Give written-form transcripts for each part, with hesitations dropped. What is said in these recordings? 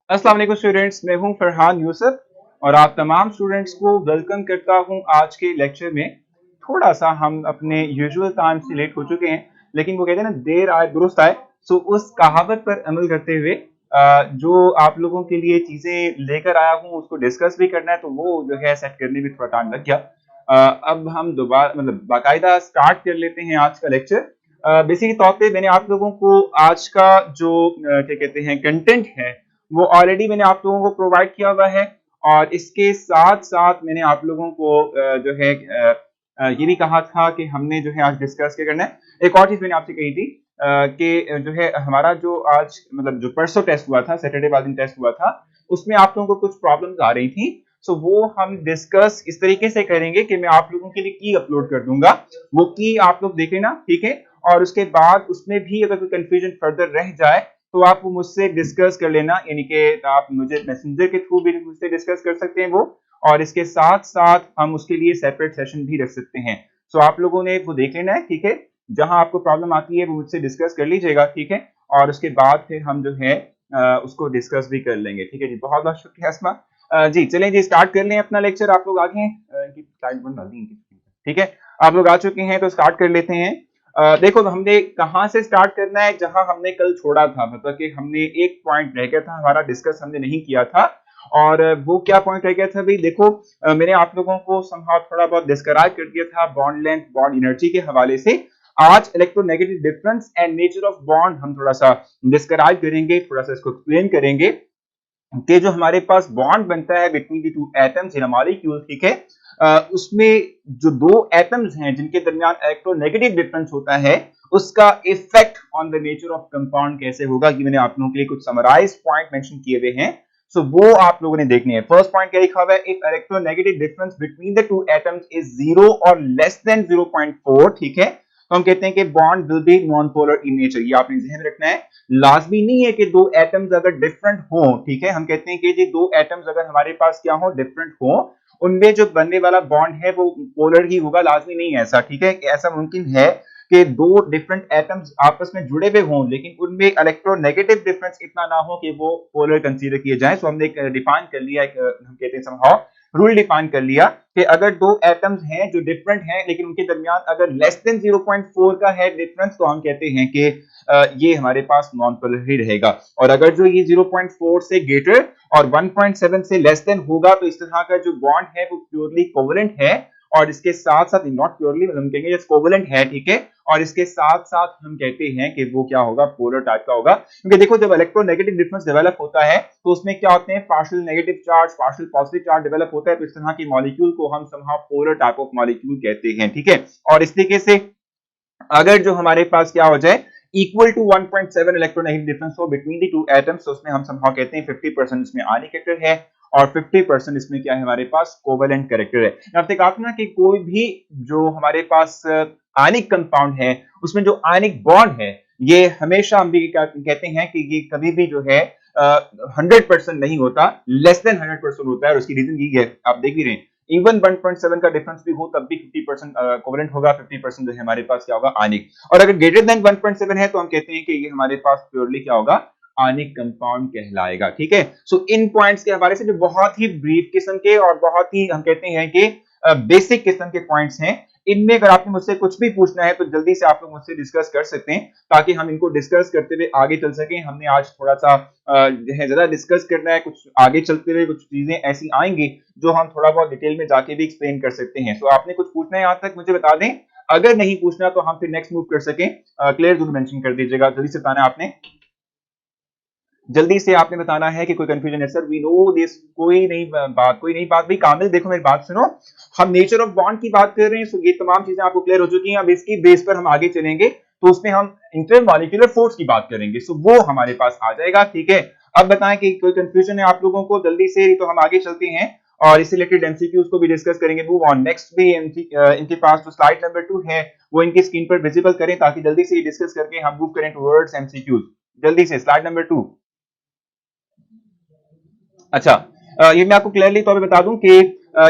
अस्सलाम वालेकुम स्टूडेंट्स, मैं हूं फरहान यूसुफ और आप तमाम स्टूडेंट्स को वेलकम करता हूं आज के लेक्चर में। थोड़ा सा हम अपने यूजुअल टाइम से लेट हो चुके हैं, लेकिन वो कहते हैं ना, देर आए दुरुस्त आए। सो उस कहावत पर अमल करते हुए जो आप लोगों के लिए चीजें लेकर आया हूं उसको डिस्कस भी करना है, तो वो जो है सेट करने में थोड़ा टाइम लग गया। अब हम दोबारा मतलब बाकायदा स्टार्ट कर लेते हैं आज का लेक्चर। बेसिकली तौर पे मैंने आप लोगों को आज का जो क्या कहते हैं कंटेंट है वो ऑलरेडी मैंने आप लोगों को प्रोवाइड किया हुआ है। और इसके साथ साथ मैंने आप लोगों को जो है ये भी कहा था कि हमने जो है आज डिस्कस क्या करना है। एक और चीज मैंने आपसे कही थी कि जो है हमारा जो आज मतलब जो परसों टेस्ट हुआ था, सैटरडे वाले दिन टेस्ट हुआ था, उसमें आप लोगों को कुछ प्रॉब्लम्स आ रही थी। सो वो हम डिस्कस इस तरीके से करेंगे कि मैं आप लोगों के लिए की अपलोड कर दूंगा, वो की आप लोग देख लेना, ठीक है। और उसके बाद उसमें भी अगर कोई कंफ्यूजन फर्दर रह जाए तो आप मुझसे डिस्कस कर लेना, यानी कि आप मुझे मैसेंजर के थ्रू भी मुझसे डिस्कस कर सकते हैं वो। और इसके साथ साथ हम उसके लिए सेपरेट सेशन भी रख सकते हैं। सो आप लोगों ने वो देख लेना है, ठीक है। जहां आपको प्रॉब्लम आती है वो मुझसे डिस्कस कर लीजिएगा, ठीक है। और उसके बाद फिर हम जो है उसको डिस्कस भी कर लेंगे, ठीक है जी। बहुत बहुत शुक्रिया अस्मा। जी चलें जी, स्टार्ट कर लें अपना लेक्चर। आप लोग आगे हैं, इनकी स्लाइड बंद डाल दी इनकी, ठीक है। आप लोग आ चुके हैं तो स्टार्ट कर लेते हैं। देखो तो हमने कहां से स्टार्ट करना है, जहां हमने कल छोड़ा था, मतलब कि हमने एक पॉइंट रह गया था हमारा, डिस्कस हमने नहीं किया था। और वो क्या पॉइंट रह गया था भाई, देखो मैंने आप लोगों को समहाउ थोड़ा बहुत डिस्क्राइब कर दिया था बॉन्ड लेंथ बॉन्ड एनर्जी के हवाले से। आज electronegative difference and nature of bond हम थोड़ा सा डिस्क्राइब करेंगे, थोड़ा सा इसको एक्सप्लेन करेंगे कि जो हमारे पास बॉन्ड बनता है between the two atoms in a molecule, ठीक है। उसमें जो दो एटम्स हैं जिनके दरमियान इलेक्ट्रोनेगेटिव डिफरेंस होता है, उसका effect on the nature of compound कैसे होगा, कि मैंने आप लोगों के लिए कुछ समराइज पॉइंट मेंशन किए हुए हैं। सो वो आप लोगों ने देखने हैं। फर्स्ट पॉइंट क्या लिखा हुआ है, if electronegative difference between the two atoms is 0 और लेस देन 0.4, ठीक है, तो हम कहते हैं कि bond will be non polar in nature. ये आपने ध्यान में रखना है। लाजमी नहीं है कि दो एटम्स अगर डिफरेंट हो, ठीक है, हम कहते हैं कि जी दो एटम्स अगर हमारे पास क्या हो, डिफरेंट हो, उनमें जो बनने वाला बॉन्ड है वो पोलर ही होगा, लाजमी नहीं है ऐसा, ठीक है। ऐसा मुमकिन है कि दो डिफरेंट एटम्स आपस में जुड़े हुए हों लेकिन उनमें इलेक्ट्रोनेगेटिव डिफरेंस इतना ना हो कि वो पोलर कंसीडर किए जाए। सो हमने एक डिफाइन कर लिया, हम कहते हैं समहाउ रूल डिफाइन कर लिया कि अगर दो एटम्स हैं जो डिफरेंट हैं लेकिन उनके दरमियान अगर लेस देन 0.4 का है डिफरेंस, तो हम कहते हैं कि ये हमारे पास नॉन पोलर ही रहेगा। और अगर जो ये 0.4 से ग्रेटर और 1.7 से लेस देन होगा तो इस तरह का जो बॉन्ड है वो प्योरली कोवेलेंट है। और इसके साथ साथ नॉट प्योरली, हम कहेंगे जस्ट कोवेलेंट है, ठीक है। और इसके साथ साथ हम कहते हैं कि वो क्या होगा, पोलर टाइप का होगा। क्योंकि देखो जब इलेक्ट्रोनेगेटिव डिफरेंस डेवलप होता है तो उसमें क्या होते हैं, partial negative charge partial positive charge develop होता है। तो इस तरह की मॉलिक्यूल को हम somehow polar type of molecule कहते हैं, ठीक है। और इस तरीके से अगर जो हमारे पास क्या हो जाए, इक्वल टू 1.7 इलेक्ट्रोनेगेटिव डिफरेंस हो बिटवीन द टू एटम्स, तो उसमें हम समहाउ कहते हैं 50% इसमें आयनिक कैरेक्टर है और 50% इसमें क्या है, हमारे पास कोवेलेंट कैरेक्टर है। आपने कहा था ना कि कोई भी जो हमारे पास आयनिक कंपाउंड है उसमें जो आयनिक बॉन्ड है ये हमेशा हम भी क्या कहते हैं कि ये कभी भी जो है 100% नहीं होता, लेस देन 100% होता है। और उसकी रीजन यही है, आप देख भी रहे हैं, इवन 1.7 का डिफरेंस भी हो तब भी 50% कोवेलेंट होगा, 50% जो है हमारे पास क्या होगा, आयनिक। और अगर ग्रेटर देन 1.7 है तो हम कहते हैं कि ये हमारे पास प्योरली क्या होगा, आयनिक कंपाउंड कहलाएगा, ठीक है। सो इन पॉइंट्स के हवाले से जो बहुत ही ब्रीफ किस्म के और बहुत ही हम कहते हैं कि बेसिक किस्म के पॉइंट्स हैं, इनमें अगर आपने मुझसे कुछ भी पूछना है तो जल्दी से आप लोग मुझसे डिस्कस कर सकते हैं ताकि हम इनको डिस्कस करते हुए आगे चल सकें। हमने आज थोड़ा सा जो है ज्यादा डिस्कस करना है, कुछ आगे चलते हुए कुछ चीजें ऐसी आएंगी जो हम थोड़ा बहुत डिटेल में जाके भी एक्सप्लेन कर सकते हैं। सो आपने कुछ पूछना है यहाँ तक मुझे बता दें, अगर नहीं पूछना तो हम फिर नेक्स्ट मूव कर सकें। क्लियर जरूर मेंशन कर दीजिएगा, जल्दी से बताना है आपने, जल्दी से आपने बताना है कि कोई कंफ्यूजन है। सर वी नो दिस, कोई नहीं बात भाई कामिल, देखो मेरी बात सुनो, हम नेचर ऑफ बॉन्ड की बात कर रहे हैं। सो ये तमाम चीजें आपको क्लियर हो चुकी हैं। अब इसकी बेस पर हम आगे चलेंगे तो उसमें हम इंटरमॉलिक्यूलर फोर्स की बात करेंगे। सो वो हमारे पास आ जाएगा, ठीक है। अब बताएं कि कोई कंफ्यूजन है आप लोगों को, जल्दी से, तो हम आगे चलते हैं और इससे रिलेटेड एमसीक्यूज को भी डिस्कस करेंगे। मूव ऑन नेक्स्ट भी इनके पास जो स्लाइड नंबर 2 है वो इनकी स्क्रीन पर विजिबल करें ताकि जल्दी से ये डिस्कस करके हम मूव करें टुवर्ड्स एमसीक्यूज। जल्दी से स्लाइड नंबर 2। अच्छा, ये मैं आपको क्लियरली तौर पे बता दूं कि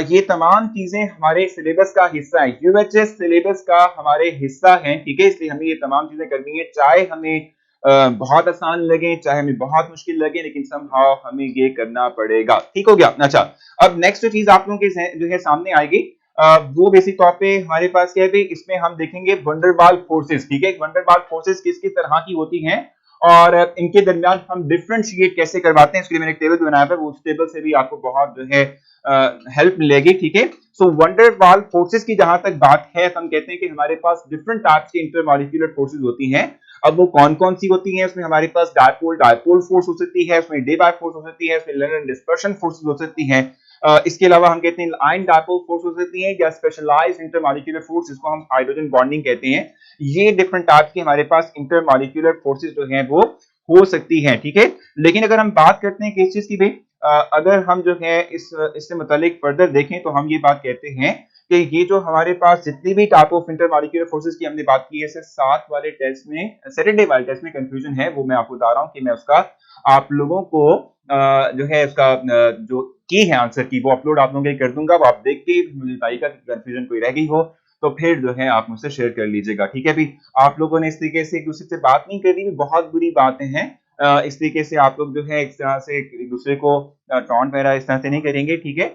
ये तमाम चीजें हमारे सिलेबस का हिस्सा है, यूएचएस सिलेबस का हमारे हिस्सा हैं, ठीक है। इसलिए हमें ये तमाम चीजें करनी है, चाहे हमें बहुत आसान लगे, चाहे हमें बहुत मुश्किल लगे, लेकिन समहाउ हमें ये करना पड़ेगा। ठीक हो गया? अच्छा, अब नेक्स्ट जो चीज आप लोगों के जो है सामने आएगी, वो बेसिक तौर पे हमारे पास क्या है, इसमें हम देखेंगे वंडरबाल फोर्सेस। ठीक है, वंडरबाल फोर्सेस किस किस तरह की होती हैं और इनके दरमियान हम डिफरेंशिएट कैसे करवाते हैं, इसके लिए मैंने एक टेबल भी बनाया था, उस टेबल से भी आपको बहुत जो है हेल्प मिलेगी। ठीक है, सो वंडरबाल फोर्सेस की जहां तक बात है, तो हम कहते हैं कि हमारे पास डिफरेंट टाइप्स की इंटरमॉलिक्यूलर फोर्सेस होती हैं। अब वो कौन कौन सी होती हैं? उसमें हमारे पास डायपोल फोर्स हो सकती है, उसमें डेबाय फोर्स हो सकती है, उसमें लैंडर डिस्पर्शन फोर्सेस हो सकती हैं। इसके अलावा हम कहते हैं आयन डायपोल फोर्स हो सकती है या स्पेशलाइज्ड इंटरमॉलिक्यूलर फोर्स, जिसको हम हाइड्रोजन बॉन्डिंग कहते हैं। ये डिफरेंट टाइप्स के हमारे पास इंटरमॉलिक्यूलर फोर्सेस जो हैं वो हो सकती हैं। ठीक है, लेकिन अगर हम बात करते हैं किस चीज की भी, अगर हम जो है इससे मुतालिक फर्दर देखें तो हम ये बात कहते हैं कि ये जो हमारे पास जितनी भी टाइप ऑफ इंटरमॉलिक्यूलर फोर्सेस की हमने बात की है, जैसे 7 वाले टेस्ट में, सैटरडे वाले टेस्ट में कंफ्यूजन है, वो मैं आपको बता रहा हूँ कि मैं उसका आप लोगों को जो है उसका जो की है आंसर की, वो अपलोड आप लोगों के लिए कर दूंगा। वो आप देख के मुझे बताइएगा कि कंफ्यूजन कोई रह गई हो तो फिर जो है आप मुझसे शेयर कर लीजिएगा। ठीक है, भी आप लोगों ने इस तरीके से एक दूसरे से बात नहीं करी, बहुत बुरी बातें हैं। इस तरीके से आप लोग जो है इस तरह से एक दूसरे को टॉन्ट वगैरह इस तरह से नहीं करेंगे। ठीक है,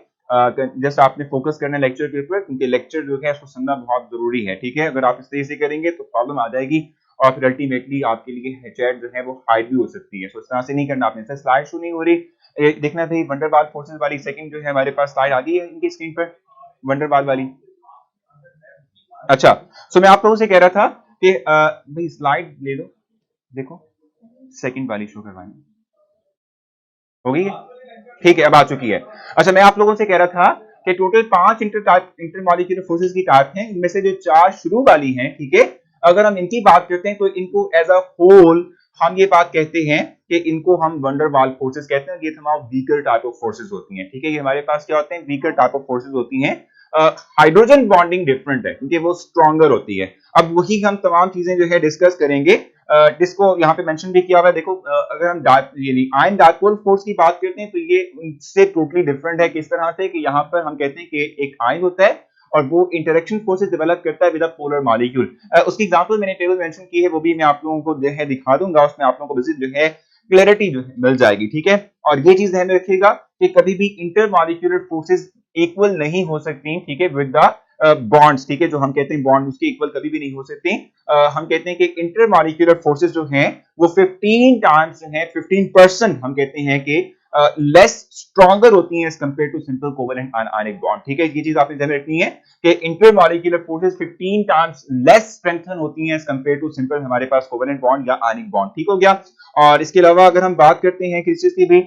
जस्ट आपने फोकस करना है लेक्चर के ऊपर, क्योंकि लेक्चर जो है उसको सुनना बहुत जरूरी है। ठीक है, अगर आप इस तरीके से करेंगे तो प्रॉब्लम आ जाएगी और फिर अल्टीमेटली आपके लिए चैट जो है वो हाइड भी हो सकती है। तो इस तरह से नहीं करना। आपने स्लाइड शो नहीं हो रही, देखना भाई वंडरबाल फोर्सेस वाली सेकंड जो है हमारे पास स्लाइड आ गई है इनकी स्क्रीन पर, वंडरबाल वाली। अच्छा, सो मैं आप लोगों से कह रहा था कि भाई स्लाइड ले लो, देखो सेकंड वाली शो करवाएंगे, हो गई है? ठीक है, अब आ चुकी है। अच्छा, मैं आप लोगों से कह रहा था कि टोटल 5 इंटरमॉलिक्यूलर फोर्सेस की टाइप हैं, इनमें से जो 4 शुरू वाली हैं, ठीक है, अगर हम इनकी बात करते हैं तो इनको एज अ होल हम ये बात कहते हैं कि इनको हम वंडरबाल फोर्सेस कहते हैं। ये तमाम वीकर टाइप ऑफ फोर्सेस होती हैं। ठीक है, ये हमारे पास क्या होते हैं? वीकर टाइप ऑफ फोर्सेस होती हैं। हाइड्रोजन बॉन्डिंग डिफरेंट है क्योंकि वो स्ट्रॉन्गर होती है। अब वही हम तमाम चीजें जो है डिस्कस करेंगे, जिसको यहाँ पे मेंशन भी किया हुआ है। देखो, अगर हम आयन डायपोल फोर्स की बात करते हैं तो ये उनसे टोटली डिफरेंट है। किस तरह से कि यहाँ पर हम कहते हैं कि एक आयन होता है और वो इंटरेक्शन फोर्सेस डेवलप करता है विद अ पोलर मॉलिक्यूल। उसकी एग्जांपल मैंने टेबल मेंशन की है, वो भी मैं आप लोगों को जो है दिखा दूंगा, उसमें आप लोगों को जो है क्लैरिटी जो है मिल जाएगी। ठीक है, और ये चीज ध्यान में रखिएगा कि कभी भी इंटरमॉलिक्यूलर फोर्सेस इक्वल नहीं हो सकती। ठीक है, विद द बॉन्ड्स। ठीक है, जो हम कहते हैं बॉन्ड उसके इक्वल कभी भी नहीं हो सकते। हम कहते हैं कि इंटरमॉलिक्यूलर फोर्सेस जो हैं वो 15 टाइम्स जो है 15% हम कहते हैं कि लेस स्ट्रॉन्गर होती हैं as compare to simple covalent ionic bond. ठीक है, ये चीज आपने ध्यान रखनी है कि intermolecular forces 15 times less strengthen होती हैं एज कंपेयर टू सिंपल हमारे पास कोवेलेंट बॉन्ड या आयनिक बॉन्ड। ठीक हो गया। और इसके अलावा अगर हम बात करते हैं किस चीज की भी,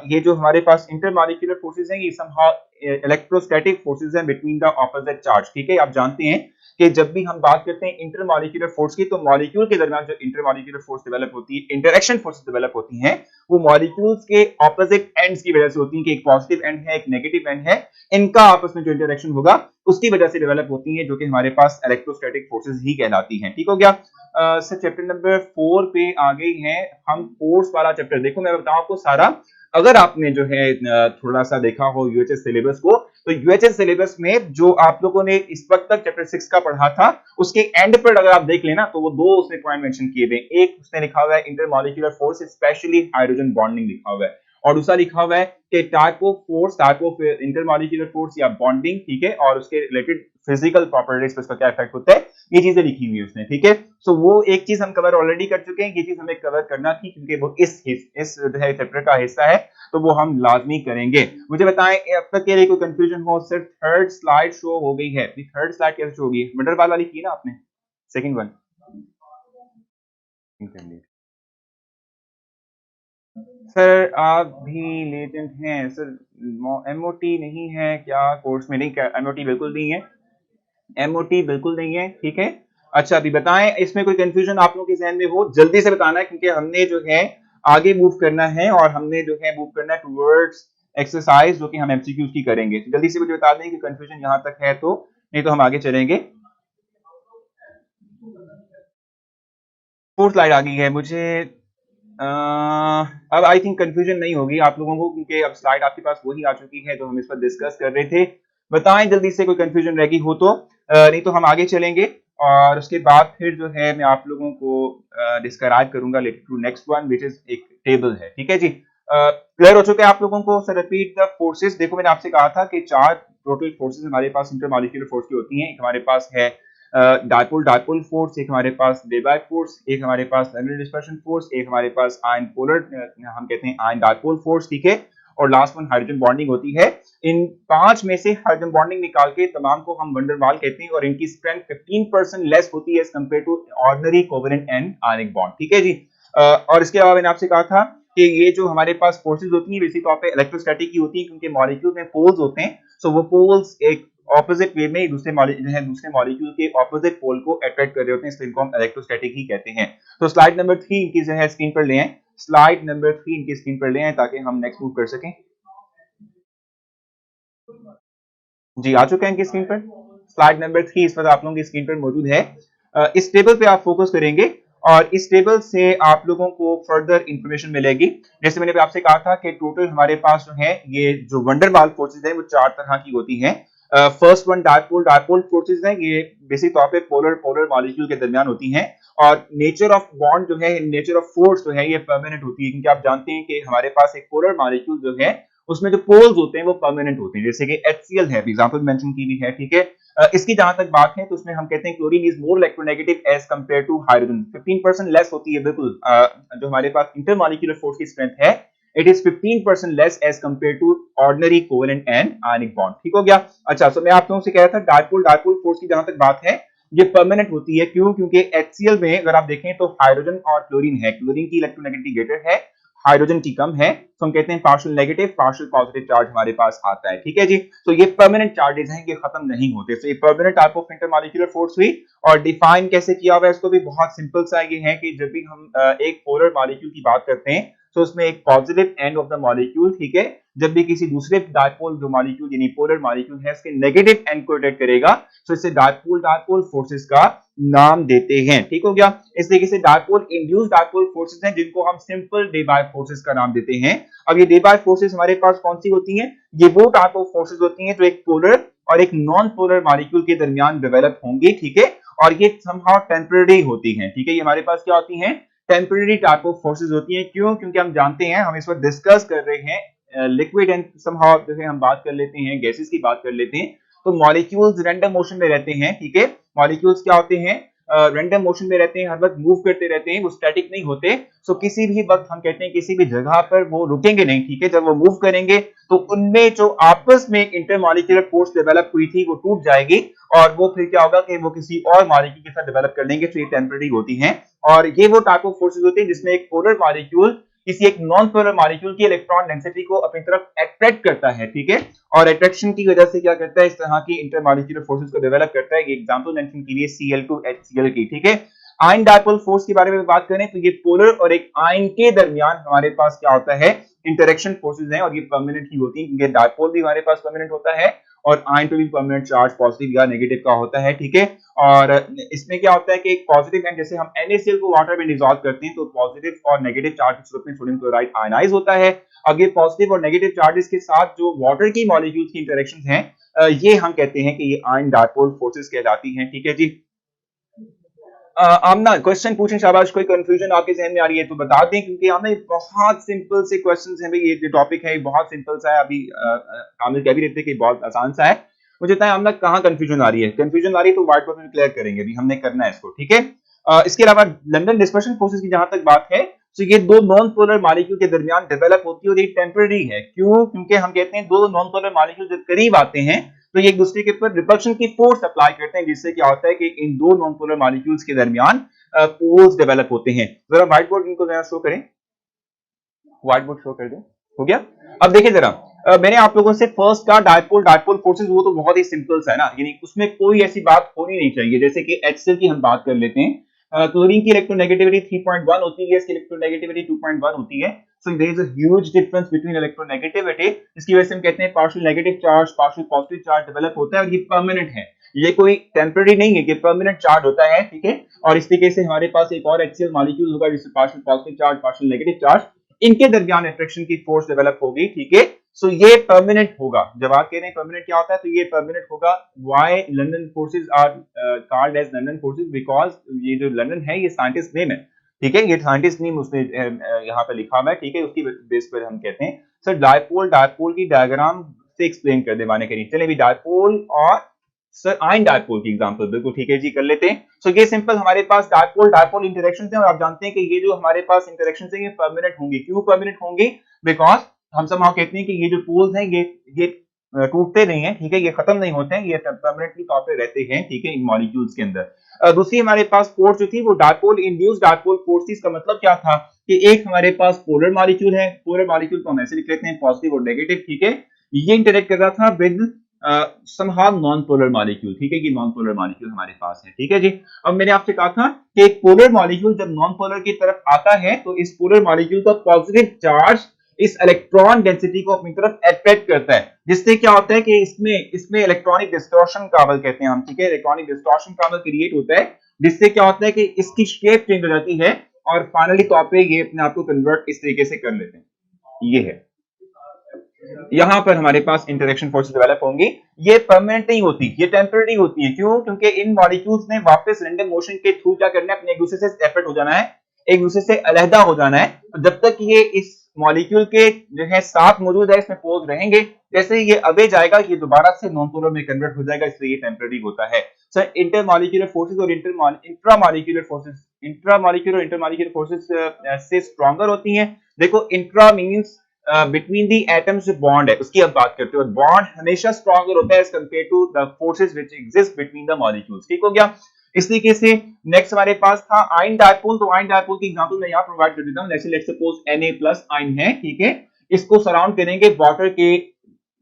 ये जो हमारे पास इंटरमॉलिक्यूलर फोर्सेस हैं ये समहाउ इलेक्ट्रोस्टैटिक फोर्सेस हैं बिटवीन द ऑपोजिट चार्ज। ठीक है, आप जानते हैं कि जब भी हम बात करते हैं इंटरमॉलिक्यूलर फोर्स की, तो मॉलिक्यूल के दरमियान जो इंटरमॉलिक्यूलर फोर्स डेवलप होती है, इंटरेक्शन फोर्सेस डेवलप होती हैं, वो मॉलिक्यूल्स के ऑपोजिट एंड्स की वजह से होती हैं कि एक पॉजिटिव एंड है, एक नेगेटिव एंड है। इनका आपस में जो इंटरेक्शन होगा उसकी वजह से डेवलप होती है, जो कि हमारे पास इलेक्ट्रोस्टैटिक फोर्सेस ही कहलाती हैं। ठीक हो गया। सर चैप्टर नंबर 4 पे आ गई हैं हम, फोर्स वाला चैप्टर। देखो मैं बताऊं आपको सारा, अगर आपने जो है थोड़ा सा देखा हो यूएचएस सिलेबस को, तो यूएचएस सिलेबस में जो आप लोगों ने इस वक्त तक चैप्टर 6 का पढ़ा था, उसके एंड पर अगर आप देख लेना तो वो 2 उसने पॉइंट मेंशन किए हुए। एक उसने लिखा हुआ है intermolecular force specially hydrogen bonding लिखा हुआ है, और दूसरा लिखा हुआ है कि type of force, type of intermolecular force या बॉन्डिंग। ठीक है, और उसके रिलेटेड फिजिकल प्रॉपर्टीज पर इसका क्या इफेक्ट होता है, ये चीजें लिखी हुई है उसने। ठीक है, सो वो एक चीज हम कवर ऑलरेडी कर चुके हैं, ये चीज हमें कवर करना थी क्योंकि वो इस जो है चैप्टर का हिस्सा है, तो वो हम लाजमी करेंगे। मुझे बताएं अब तक के लिए कोई कंफ्यूजन हो? सिर्फ थर्ड स्लाइड शो हो गई है। थर्ड स्लाइड कैसे शो होगी? वंडरबाल वाली की ना आपने, सेकंड वन सर आप भी लेटेंट हैं सर, एमओटी नहीं है क्या कोर्स में? नहीं, एमओटी बिल्कुल नहीं है, एमओटी बिल्कुल नहीं है। ठीक है, अच्छा अभी बताएं इसमें कोई कंफ्यूजन आप लोगों के जहन में हो, जल्दी से बताना है क्योंकि हमने जो है आगे मूव करना है और हमने जो है मूव करना है टुवर्ड्स एक्सरसाइज जो कि हम एमसीक्यूज की करेंगे। तो जल्दी से मुझे बता दें कि कंफ्यूजन यहां तक है तो, नहीं तो हम आगे चलेंगे। 4 स्लाइड आ गई है मुझे, अब आई थिंक कंफ्यूजन नहीं होगी आप लोगों को क्योंकि अब स्लाइड आपके पास वही आ चुकी है जो हम इस पर डिस्कस कर रहे थे। बताएं जल्दी से कोई कंफ्यूजन रह गई हो तो, नहीं तो हम आगे चलेंगे। और उसके बाद फिर जो है मैं आप लोगों को डिस्क्राइब करूंगा to next one which is एक टेबल है, ठीक है जी। क्लियर हो चुके हैं आप लोगों को? Sir repeat the forces. देखो मैंने आपसे कहा था कि 4 टोटल फोर्सेस हमारे पास इंटरमॉलिक्यूलर फोर्स की होती हैं। एक हमारे पास है डायपोल डायपोल फोर्स, एक हमारे पास डेबाय फोर्स, एक हमारे पास थर्मल डिस्पर्शन फोर्स, एक हमारे पास आयन पोलर हम कहते हैं आयन डायपोल फोर्स, ठीक है, और लास्ट वन हाइड्रोजन बॉन्डिंग होती है। इन 5 में से हाइड्रोजन बॉन्डिंग निकाल के तमाम को हम वंडर वाल कहते हैं और इनकी स्ट्रेंथ 15% लेस होती है as compare to ordinary covalent and ionic bond, ठीक है जी। और इसके अलावा मैंने आपसे कहा था कि ये जो हमारे पास फोर्सेज होती हैं बेसिक तौर पे इलेक्ट्रोस्टैटिक की होती है, क्योंकि मॉलिक्यूल में पोल्स होते हैं, सो वो पोल्स एक ऑपोजिट वे में दूसरे मॉलिक्यूल के ऑपोजिट पोल को अट्रैक्ट कर रहे होते हैं, इसलिए इनको हम इलेक्ट्रोस्टैटिक ही कहते हैं। तो स्लाइड नंबर 3 इनकी जो है स्क्रीन पर ले आए, स्लाइड नंबर 3 इनकी स्क्रीन पर ले आए ताकि हम नेक्स्ट मूव कर सकें। जी आ चुके हैं इनकी स्क्रीन पर। स्लाइड नंबर 3 इस वक्त आप लोगों की स्क्रीन पर मौजूद है। इस टेबल पे आप फोकस करेंगे और इस टेबल से आप लोगों को फर्दर इंफॉर्मेशन मिलेगी। जैसे मैंने आपसे कहा था कि टोटल हमारे पास जो है ये जो वंडर वाल फोर्सेज है वो 4 तरह की होती हैं। फर्स्ट वन डायपोल फोर्सेज है, ये बेसिक तौर पे पोलर पोलर मॉलिक्यूल के दरमियान होती हैं और नेचर ऑफ बॉन्ड जो है, नेचर ऑफ फोर्स जो है ये परमानेंट होती है, क्योंकि आप जानते हैं कि हमारे पास एक पोलर मॉलिक्यूल जो है उसमें जो पोल्स होते हैं वो परमानेंट होते हैं, जैसे कि HCl है, एग्जांपल मेंशन की भी है, ठीक है। इसकी जहां तक बात है तो उसमें हम कहते हैं chlorine is more electronegative as compare to hydrogen, 15% less होती है बिल्कुल। जो हमारे पास इंटरमॉलिक्यूलर फोर्स की स्ट्रेंथ है it is 15% less as compare to ordinary covalent and ionic bond, ठीक हो गया। अच्छा, सो मैं आप लोगों से कह रहा था डायपोल फोर्स की जहां तक बात है ये परमानेंट होती है, क्यों? क्योंकि HCl में अगर आप देखें तो हाइड्रोजन और क्लोरीन है, क्लोरीन की इलेक्ट्रोनेगेटिविटी ग्रेटर है, हाइड्रोजन की कम है, तो हम कहते हैं partial negative partial positive charge हमारे पास आता है, ठीक है जी। तो ये परमानेंट चार्जेस हैं, ये खत्म नहीं होते। तो ये permanent type of intermolecular force हुई। और डिफाइन कैसे किया हुआ है इसको भी बहुत सिंपल सा ये है कि जब भी हम एक पोलर मॉलिक्यूल की बात करते हैं तो उसमें एक positive end of the molecule, ठीक है, जब भी किसी दूसरे डायपोल जो मॉलिक्यूल यानी पोलर मॉलिक्यूल है उसके नेगेटिव एंड को अटैक करेगा तो इसे डायपोल फोर्सेस का नाम देते हैं, ठीक हो गया। इस तरीके से डायपोल इंड्यूस्ड डायपोल फोर्सेस हैं जिनको हम सिंपल डेबाय फोर्सेस का नाम देते हैं। अब ये डेबाय फोर्सेस हमारे पास कौन सी होती हैं? ये वो टाइप ऑफ फोर्सेस होती हैं जो एक पोलर और एक नॉन पोलर मॉलिक्यूल के दरमियान डेवलप होंगी, ठीक है, और ये समहाउ टेम्परेरी होती हैं, ठीक है। ये हमारे पास क्या होती हैं? टेम्परेरी टाइप ऑफ फोर्सेस होती हैं। क्यों? क्योंकि हम जानते हैं, हम इस वक्त डिस्कस कर रहे हैं लिक्विड एंड समहाउ जैसे हम बात कर लेते हैं गैसेस की बात कर लेते हैं, तो मॉलिक्यूल्स रैंडम मोशन में रहते हैं, ठीक है। मॉलिक्यूल्स क्या होते हैं? रैंडम मोशन में रहते हैं, हर वक्त मूव करते रहते हैं, वो स्टैटिक नहीं होते। सो किसी भी वक्त हम कहते हैं किसी भी जगह पर वो रुकेंगे नहीं, ठीक है। जब वो मूव करेंगे तो उनमें जो आपस में इंटरमॉलिक्यूलर फोर्स डेवलप हुई थी वो टूट जाएगी और वो फिर क्या होगा कि वो किसी और मॉलिक्यूल के साथ डेवलप कर लेंगे, तो ये टेम्परेरी होती हैं। और ये वो टाइप ऑफ फोर्सेस होते हैं जिसमें एक पोलर मॉलिक्यूल किसी एक नॉन पोलर मॉलिक्यूल की इलेक्ट्रॉन डेंसिटी को अपनी तरफ अट्रैक्ट करता है, ठीक है, और अट्रैक्शन की वजह से क्या करता है? इस तरह की इंटरमॉलिक्यूलर फोर्सेस को डेवलप करता है। ये एग्जांपल मेंशन की है Cl2HCl की, ठीक है। आयन डायपोल फोर्स के बारे में बात करें तो ये पोलर और एक आयन के दरमियान हमारे पास क्या होता है? इंटरेक्शन फोर्सेस हैं और ये परमानेंट ही होती है, क्योंकि डायपोल भी हमारे पास परमानेंट होता है और आयन पे भी परमानेंट चार्ज पॉजिटिव या नेगेटिव का होता है, ठीक है। और इसमें क्या होता है कि एक पॉजिटिव एंड जैसे हम NaCl को वाटर में डिसॉल्व करते हैं तो पॉजिटिव और नेगेटिव चार्ज के रूप में सोडियम क्लोराइड आयनाइज होता है। अब ये पॉजिटिव और नेगेटिव चार्जेस के साथ जो वाटर की मॉलिक्यूल्स की इंटरेक्शंस हैं ये हम कहते हैं कि ये आयन डायपोल फोर्सेस कहलाती हैं, ठीक है जी। आमना क्वेश्चन पूछें, शाबाश। कोई कंफ्यूजन आपके जहन में आ रही है तो बता दें, क्योंकि आमना बहुत सिंपल से क्वेश्चंस हैं भाई, ये जो टॉपिक है बहुत सिंपल सा है। अभी कामिल कह भी रहते हैं कि बहुत आसान सा है। मुझे बताएं आमना कहाँ कंफ्यूजन आ रही है? कंफ्यूजन आ रही है तो व्हाइट बोर्ड में क्लियर करेंगे, अभी हमने करना है इसको, ठीक है। इसके अलावा लंदन डिस्पर्शन फोर्सेस की जहां तक बात है तो ये दो नॉन पोलर मॉलिक्यूल के दरमियान डेवलप होती है और ये टेम्परेरी है। क्यों? क्योंकि हम कहते हैं दो नॉन पोलर मॉलिक्यूल जब करीब आते हैं तो ये एक दूसरे के ऊपर रिपल्शन की फोर्स अप्लाई करते हैं, जिससे क्या होता है कि इन दो नॉन पोलर मॉलिक्यूल्स के दरमियान पोल्स डेवलप होते हैं। जरा व्हाइट बोर्ड इनको जरा शो करें, व्हाइट बोर्ड शो कर दें, हो गया। अब देखिए जरा, मैंने आप लोगों से फर्स्ट का डायपोल फोर्सेस वो तो बहुत ही सिंपल सा है ना, यानी उसमें कोई ऐसी बात होनी नहीं चाहिए। जैसे कि HCl की हम बात कर लेते हैं, क्लोरीन की इलेक्ट्रोनेगेटिविटी 3.1 होती है, इसकी इलेक्ट्रोनेगेटिविटी 2.1 होती है। So there is a huge difference between electronegativity, इसकी वजह से हम कहते हैं partial negative charge partial positive charge develop होता है और ये परमानेंट है, ये कोई टेम्परेरी नहीं है, ये परमानेंट चार्ज होता है, ठीक है। और इस तरीके से हमारे पास एक और HCl मॉलिक्यूल होगा जिससे partial positive charge partial negative charge इनके दरमियान अट्रैक्शन की फोर्स डेवलप होगी, ठीक है। सो ये परमानेंट होगा। जब आप कह रहे हैं परमानेंट क्या होता है, तो ये परमानेंट होगा। Why London forces are called as London forces, because ये जो लंदन है ये साइंटिस्ट नेम है, ठीक है, ये साइंटिस्ट नेम उसने यहाँ पे लिखा हुआ है, ठीक है, उसकी बेस पर हम कहते हैं। सर डायपोल की डायग्राम से एक्सप्लेन कर दे माने करिए। चलिए डायपोल और सर आयन डायपोल की एग्जांपल, बिल्कुल ठीक है जी, कर लेते हैं। सो ये सिंपल हमारे पास डायपोल इंटरेक्शन है, और आप जानते हैं कि ये जो हमारे पास इंटरेक्शन है ये परमानेंट होंगी। क्यों परमानेंट होंगी? बिकॉज हम सब कहते हैं कि ये जो पोल्स हैं ये टूटते नहीं है, ठीक है, ये खत्म नहीं होते हैं, ये परमानेंटली तौर पे रहते हैं, ठीक है, इन मॉलिक्यूल्स के अंदर। दूसरी हमारे पास फोर्स जो थी वो डायपोल इंड्यूस्ड डायपोल फोर्स थी। इसका मतलब क्या था कि एक हमारे पास पोलर मॉलिक्यूल है, पोलर मॉलिक्यूल को हम ऐसे लिख लेते हैं पॉजिटिव और नेगेटिव, ठीक है, ये इंटरेक्ट कर रहा था with somehow non polar molecule, ठीक है, कि नॉन पोलर मॉलिक्यूल हमारे पास है, ठीक है जी। अब मैंने आपसे कहा था कि एक पोलर मॉलिक्यूल जब नॉन पोलर की तरफ आता है तो इस पोलर मॉलिक्यूल का पॉजिटिव चार्ज इस इलेक्ट्रॉन डेंसिटी को अपनी तरफ अट्रैक्ट करता है, जिससे क्या होता है कि इसमें इलेक्ट्रॉनिक डिस्टॉर्शन काबल कहते हैं हम, ठीक है, इलेक्ट्रॉनिक डिस्टॉर्शन काबल क्रिएट होता है, जिससे क्या होता है कि इसकी शेप चेंज हो जाती है और फाइनली तौर पे ये अपने आप को कन्वर्ट इस तरीके से कर लेते हैं। ये है, यहां पर हमारे पास इंटरेक्शन फोर्सेस डेवलप होंगी। ये परमानेंट नहीं होती, ये टेम्पररी होती है। क्यों? क्योंकि इन मॉलिक्यूल्स ने वापस रैंडम मोशन के थ्रू क्या करना है, अपने एक दूसरे से सेपरेट हो जाना है, एक दूसरे से अलहदा हो जाना है। तो जब तक ये इस मॉलिक्यूल के जो है साथ मौजूद है, इसमें पोल्स रहेंगे, जैसे ये अवे जाएगा ये दोबारा से नॉन पोलर में कन्वर्ट हो जाएगा, इसलिए ये टेम्पररी होता है। सर इंटरमॉलिक्यूलर फोर्सेस और इंट्रामॉलिक्यूलर फोर्सेस से स्ट्रॉन्गर होती हैं। देखो intra means between the atoms जो बॉन्ड है उसकी अब बात करते हो, बॉन्ड हमेशा स्ट्रॉन्गर होता है as compare to the forces which exist between the molecules, ठीक हो गया। इस तरीके से नेक्स्ट हमारे पास था आयन डायपोल। तो आयन डायपोल की एग्जांपल मैं यहां प्रोवाइड कर देता हूं। लेट्स सपोज Na+ आयन है, ठीक है, इसको सराउंड करेंगे वाटर के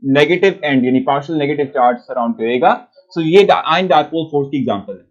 नेगेटिव एंड, यानी पार्शियल नेगेटिव चार्ज सराउंड करेगा। सो ये आयन डायपोल फोर्स की एग्जांपल है,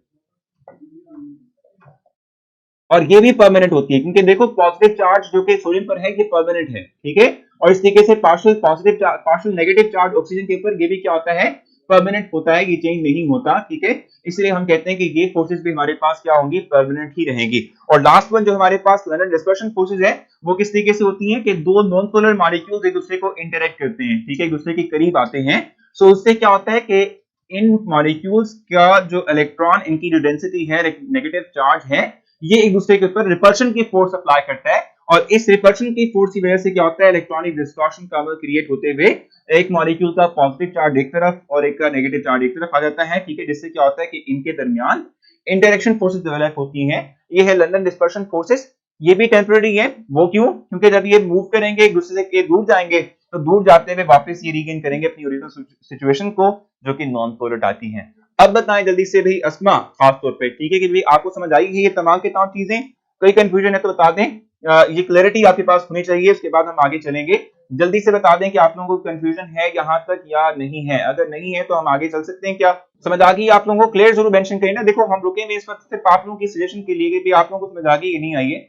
और ये भी परमानेंट होती है, क्योंकि देखो पॉजिटिव चार्ज जो कि सोडियम पर है ये परमानेंट है, ठीक है, और इस तरीके से पार्शियल नेगेटिव चार्ज ऑक्सीजन के ऊपर ये भी क्या होता है, परमानेंट होता है, ये चेंज नहीं होता, ठीक है। इसलिए हम कहते हैं कि ये फोर्सेस भी हमारे पास क्या होंगी, परमानेंट ही रहेंगी। और लास्ट वन जो हमारे पास लंदन डिस्पर्शन फोर्सेस है, वो किस तरीके से होती है कि दो नॉन पोलर मॉलिक्यूल्स एक दूसरे को इंटरेक्ट करते हैं, ठीक है, एक दूसरे के करीब आते हैं। सो उससे क्या होता है कि इन मॉलिक्यूल्स का जो इलेक्ट्रॉन, इनकी जो डेंसिटी है, नेगेटिव चार्ज है, ये एक दूसरे के ऊपर रिपल्शन की फोर्स अप्लाई करता है, और इस रिपल्शन की फोर्स की वजह से क्या होता है, इलेक्ट्रॉनिक डिस्टॉर्शन काबल क्रिएट होते हुए एक मॉलिक्यूल का पॉजिटिव चार्ज एक तरफ और एक का नेगेटिव चार्ज एक तरफ आ जाता है, ठीक है, जिससे क्या होता है कि इनके दरमियान इंटरेक्शन फोर्सेस डेवलप होती हैं। ये है लंदन डिस्पर्शन फोर्सेस। ये भी टेम्पररी है। वो क्यों? क्योंकि जब ये मूव करेंगे एक दूसरे से दूर जाएंगे, तो दूर जाते हुए वापस ये रीगेन करेंगे अपनी ओरिजिनल सिचुएशन को, जो कि नॉन पोलर आती है। अब बताएं जल्दी से भाई अस्मा, खास तौर पे, ठीक है, कि भाई आपको समझ आई है ये तमाम के तमाम चीजें, कोई कंफ्यूजन है तो बता दें, ये क्लैरिटी आपके पास होनी चाहिए, उसके बाद हम आगे चलेंगे। जल्दी से बता दें कि आप लोगों को कंफ्यूजन है यहाँ तक या नहीं है। अगर नहीं है तो हम आगे चल सकते हैं। क्या समझ आ गई आप लोगों को? क्लियर जरूर मेंशन करें ना। देखो हम रुकेंगे इस वक्त सिर्फ आप लोगों की सजेशन के लिए कि आप लोगों को समझ आ गई या नहीं आई है,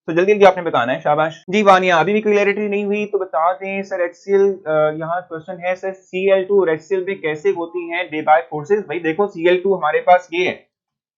तो जल्दी जल्दी आपने बताना है। शाबाश जी। वानिया, अभी भी क्लैरिटी नहीं हुई तो बता दें सर। HCl, यहाँ क्वेश्चन है सर, Cl2 और HCl में कैसे होती हैं डे बाय फोर्सेस? भाई देखो Cl2 हमारे पास ये है,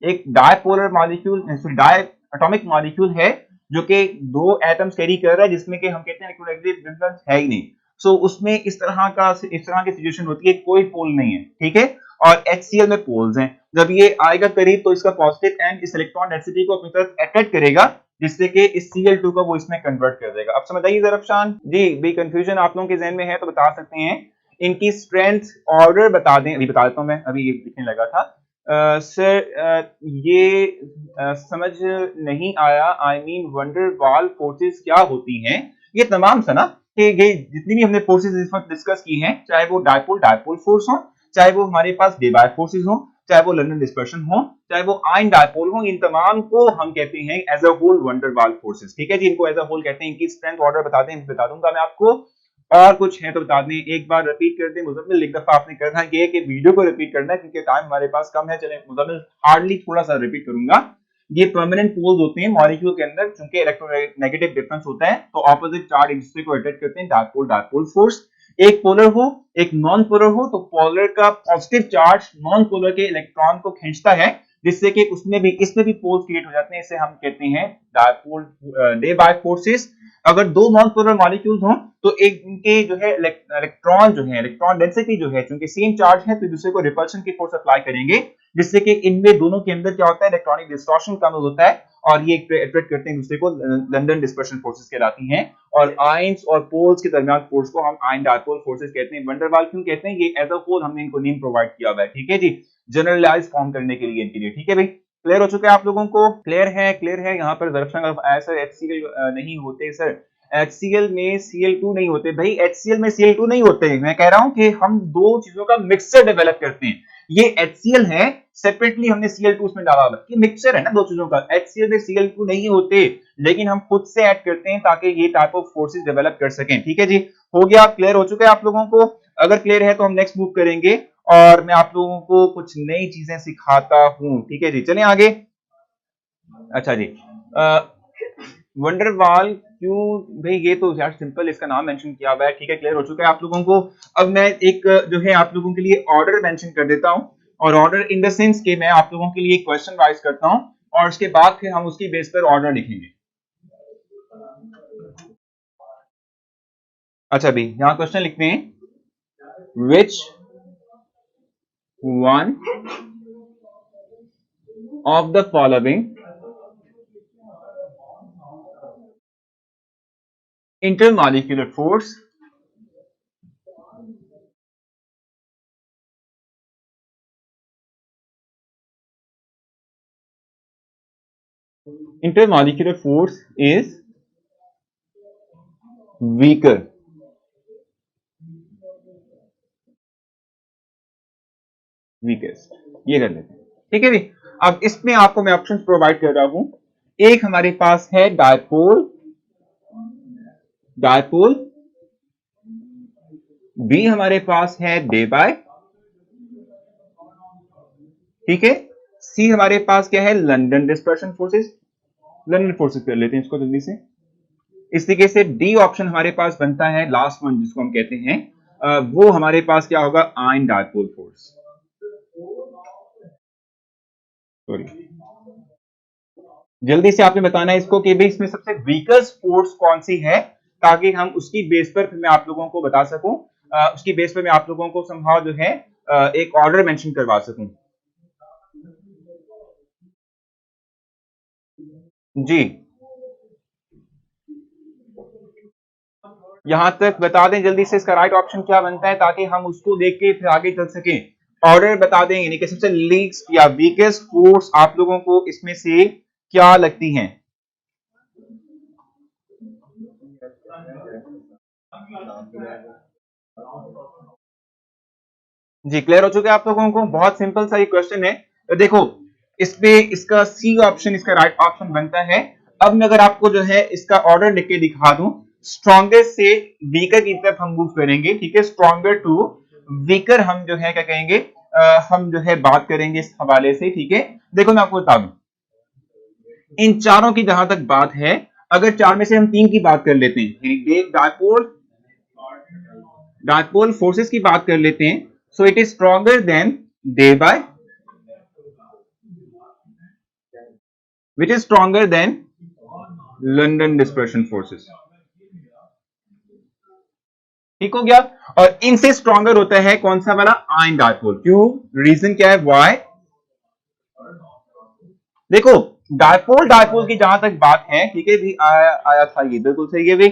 एक dipolar molecule, diatomic molecule है, जो कि दो एटम्स कैरी कर रहा है, जिसमें कि हम कहते हैं इलेक्ट्रोनेगेटिव डिफरेंस है ही नहीं। सो उसमें इस तरह की सिचुएशन होती है, कोई पोल नहीं है, ठीक है, और HCl में पोल्स हैं। जब ये आएगा करीब तो इसका पॉजिटिव एंड इस इलेक्ट्रॉन डेंसिटी को अपनी तरफ अट्रैक्ट करेगा, जिससे कि इस Cl2 को वो इसमें कन्वर्ट कर देगा। अब समझ आइए जरफशान जी। भी कंफ्यूजन आप लोगों के जहन में है तो बता सकते हैं। इनकी स्ट्रेंथ ऑर्डर बता दें, अभी बता देता हूं मैं, अभी ये लिखने लगा था। सर ये समझ नहीं आया, I mean wonder Waals forces क्या होती हैं? ये तमाम सना कि ये जितनी भी हमने फोर्सेस इस वक्त डिस्कस की हैं, चाहे वो डायपोल फोर्स हो, चाहे वो हमारे पास डे बाय फोर्सेस हो, चाहे वो लंदन डिस्पर्शन हो, चाहे वो आयन डायपोल हो, इन तमाम को हम कहते हैं as a whole van der Waals forces, ठीक है जी। इनको एज अ होल कहते हैं। इनकी स्ट्रेंथ ऑर्डर बता दें, बता दूंगा मैं आपको, और कुछ है तो बता दें। एक बार रिपीट कर दें मुजम्मिल, एक दफा आपने करना है कि वीडियो को रिपीट करना है, क्योंकि टाइम हमारे पास कम है। चले मुजम्मिल, हार्डली थोड़ा सा रिपीट करूंगा। ये परमानेंट पोल्स होते हैं मॉलिक्यूल के अंदर, क्योंकि इलेक्ट्रोनेगेटिव डिफरेंस होता है, तो ऑपोजिट चार्ज एक दूसरे को अट्रैक्ट करते हैं। डायपोल फोर्स, एक पोलर हो एक नॉन पोलर हो, तो पोलर का पॉजिटिव चार्ज नॉन पोलर के इलेक्ट्रॉन को खींचता है, जिससे कि उसमें भी इसमें भी पोल्स क्रिएट हो जाते हैं। इसे हम कहते हैं डायपोल डे बाय फोर्सेस। अगर दो नॉन पोलर मॉलिक्यूल्स हों तो एक इनके जो है इलेक्ट्रॉन जो है इलेक्ट्रॉन डेंसिटी जो है चूंकि सेम चार्ज है तो दूसरे को रिपल्शन की फोर्स अप्लाई करेंगे, जिससे कि इनमें दोनों के अंदर क्या होता है इलेक्ट्रॉनिक डिस्टॉर्शन कम होता है और ये अट्रैक्ट करते हैं दूसरे को, लंदन डिस्पर्शन फोर्सेस कहलाती हैं। और आयंस और पोल्स के दरमियान फोर्स को हम आयन डायपोल फोर्सेस कहते हैं। वंडर वाल क्यों कहते हैं, ये एज अ होल हमने इनको नेम प्रोवाइड किया हुआ है, ठीक है जी, जनरलाइज फॉर्म करने के लिए इनके लिए, ठीक है भाई। क्लियर हो चुका है आप लोगों को, क्लियर है, क्लियर है। यहाँ पर दर्शन सर HCl नहीं होते सर, HCl में Cl2 नहीं होते भाई, HCl में Cl2 नहीं होते। मैं कह रहा हूं कि हम दो चीजों का मिक्सचर डेवलप करते हैं। ये HCl है, सेपरेटली हमने Cl2 उसमें डाला हुआ है, ये मिक्सचर है ना दो चीजों का। HCl में Cl2 नहीं होते, लेकिन हम खुद से ऐड करते हैं ताकि ये टाइप ऑफ फोर्सेस डेवलप कर सकें, ठीक है जी। हो गया, क्लियर हो चुका है आप लोगों को। अगर क्लियर है तो हम नेक्स्ट मूव करेंगे और मैं आप लोगों को कुछ नई चीजें सिखाता हूं, ठीक है जी। चलें आगे। अच्छा जी, वंडरवाल क्यों भाई, ये तो यार सिंपल इसका नाम मेंशन किया हुआ है, ठीक है, क्लियर हो चुका है आप लोगों को। अब मैं एक जो है आप लोगों के लिए ऑर्डर मेंशन कर देता हूं, और ऑर्डर इन द सेंस कि मैं आप लोगों के लिए क्वेश्चन राइज करता हूं और उसके बाद फिर हम उसकी बेस पर ऑर्डर लिखेंगे। अच्छा भी, यहां क्वेश्चन लिखते हैं, which one of the following intermolecular force is weaker, weakest, ये कर लेते हैं, ठीक है जी। अब इसमें आपको मैं ऑप्शंस प्रोवाइड कर रहा हूं। एक हमारे पास है डायपोल, डायपोल, बी हमारे पास है डे बाय, ठीक है, सी हमारे पास क्या है London dispersion forces, London forces कर लेते हैं इसको जल्दी से। इस तरीके से डी ऑप्शन हमारे पास बनता है लास्ट वन जिसको हम कहते हैं वो हमारे पास क्या होगा आयन डायपोल फोर्स, सॉरी, जल्दी से आपने बताना है इसको कि भाई इसमें सबसे वीकेस्ट फोर्स कौन सी है, ताकि हम उसकी बेस पर फिर मैं आप लोगों को बता सकूं, उसकी बेस पर मैं आप लोगों को समहाउ जो है एक ऑर्डर मेंशन करवा सकूं। जी, यहां तक बता दें जल्दी से इसका राइट ऑप्शन क्या बनता है, ताकि हम उसको देख के फिर आगे चल सकें। ऑर्डर बता दें, यानी कि सबसे लीस्ट या वीकेस्ट फोर्स आप लोगों को इसमें से क्या लगती हैं। जी, क्लियर हो चुके हैं आप लोगों को, बहुत सिंपल सा ये क्वेश्चन है। तो देखो इसमें इसका सी ऑप्शन इसका राइट ऑप्शन बनता है। अब मैं अगर आपको जो है इसका ऑर्डर लिख के दिखा दूं, स्ट्रॉन्गेस्ट से वीकर की तरफ हम मूव करेंगे, ठीक है, स्ट्रॉन्गर टू वीकर हम जो है क्या कहेंगे, हम जो है बात करेंगे इस हवाले से, ठीक है। देखो मैं आपको बता दूं, इन चारों की जहां तक बात है, अगर चार में से हम तीन की बात कर लेते हैं, डायपोल, डायपोल फोर्सेस की बात कर लेते हैं, so it is stronger than Debye, which is stronger than London dispersion forces, ठीक हो गया। और इनसे स्ट्रॉन्गर होता है कौन सा वाला आयन डायपोल, क्यों, रीजन क्या है, व्हाई, देखो डायपोल, डायपोल की जहां तक बात है, ठीक है भी, आया था ये बिल्कुल सही है भी।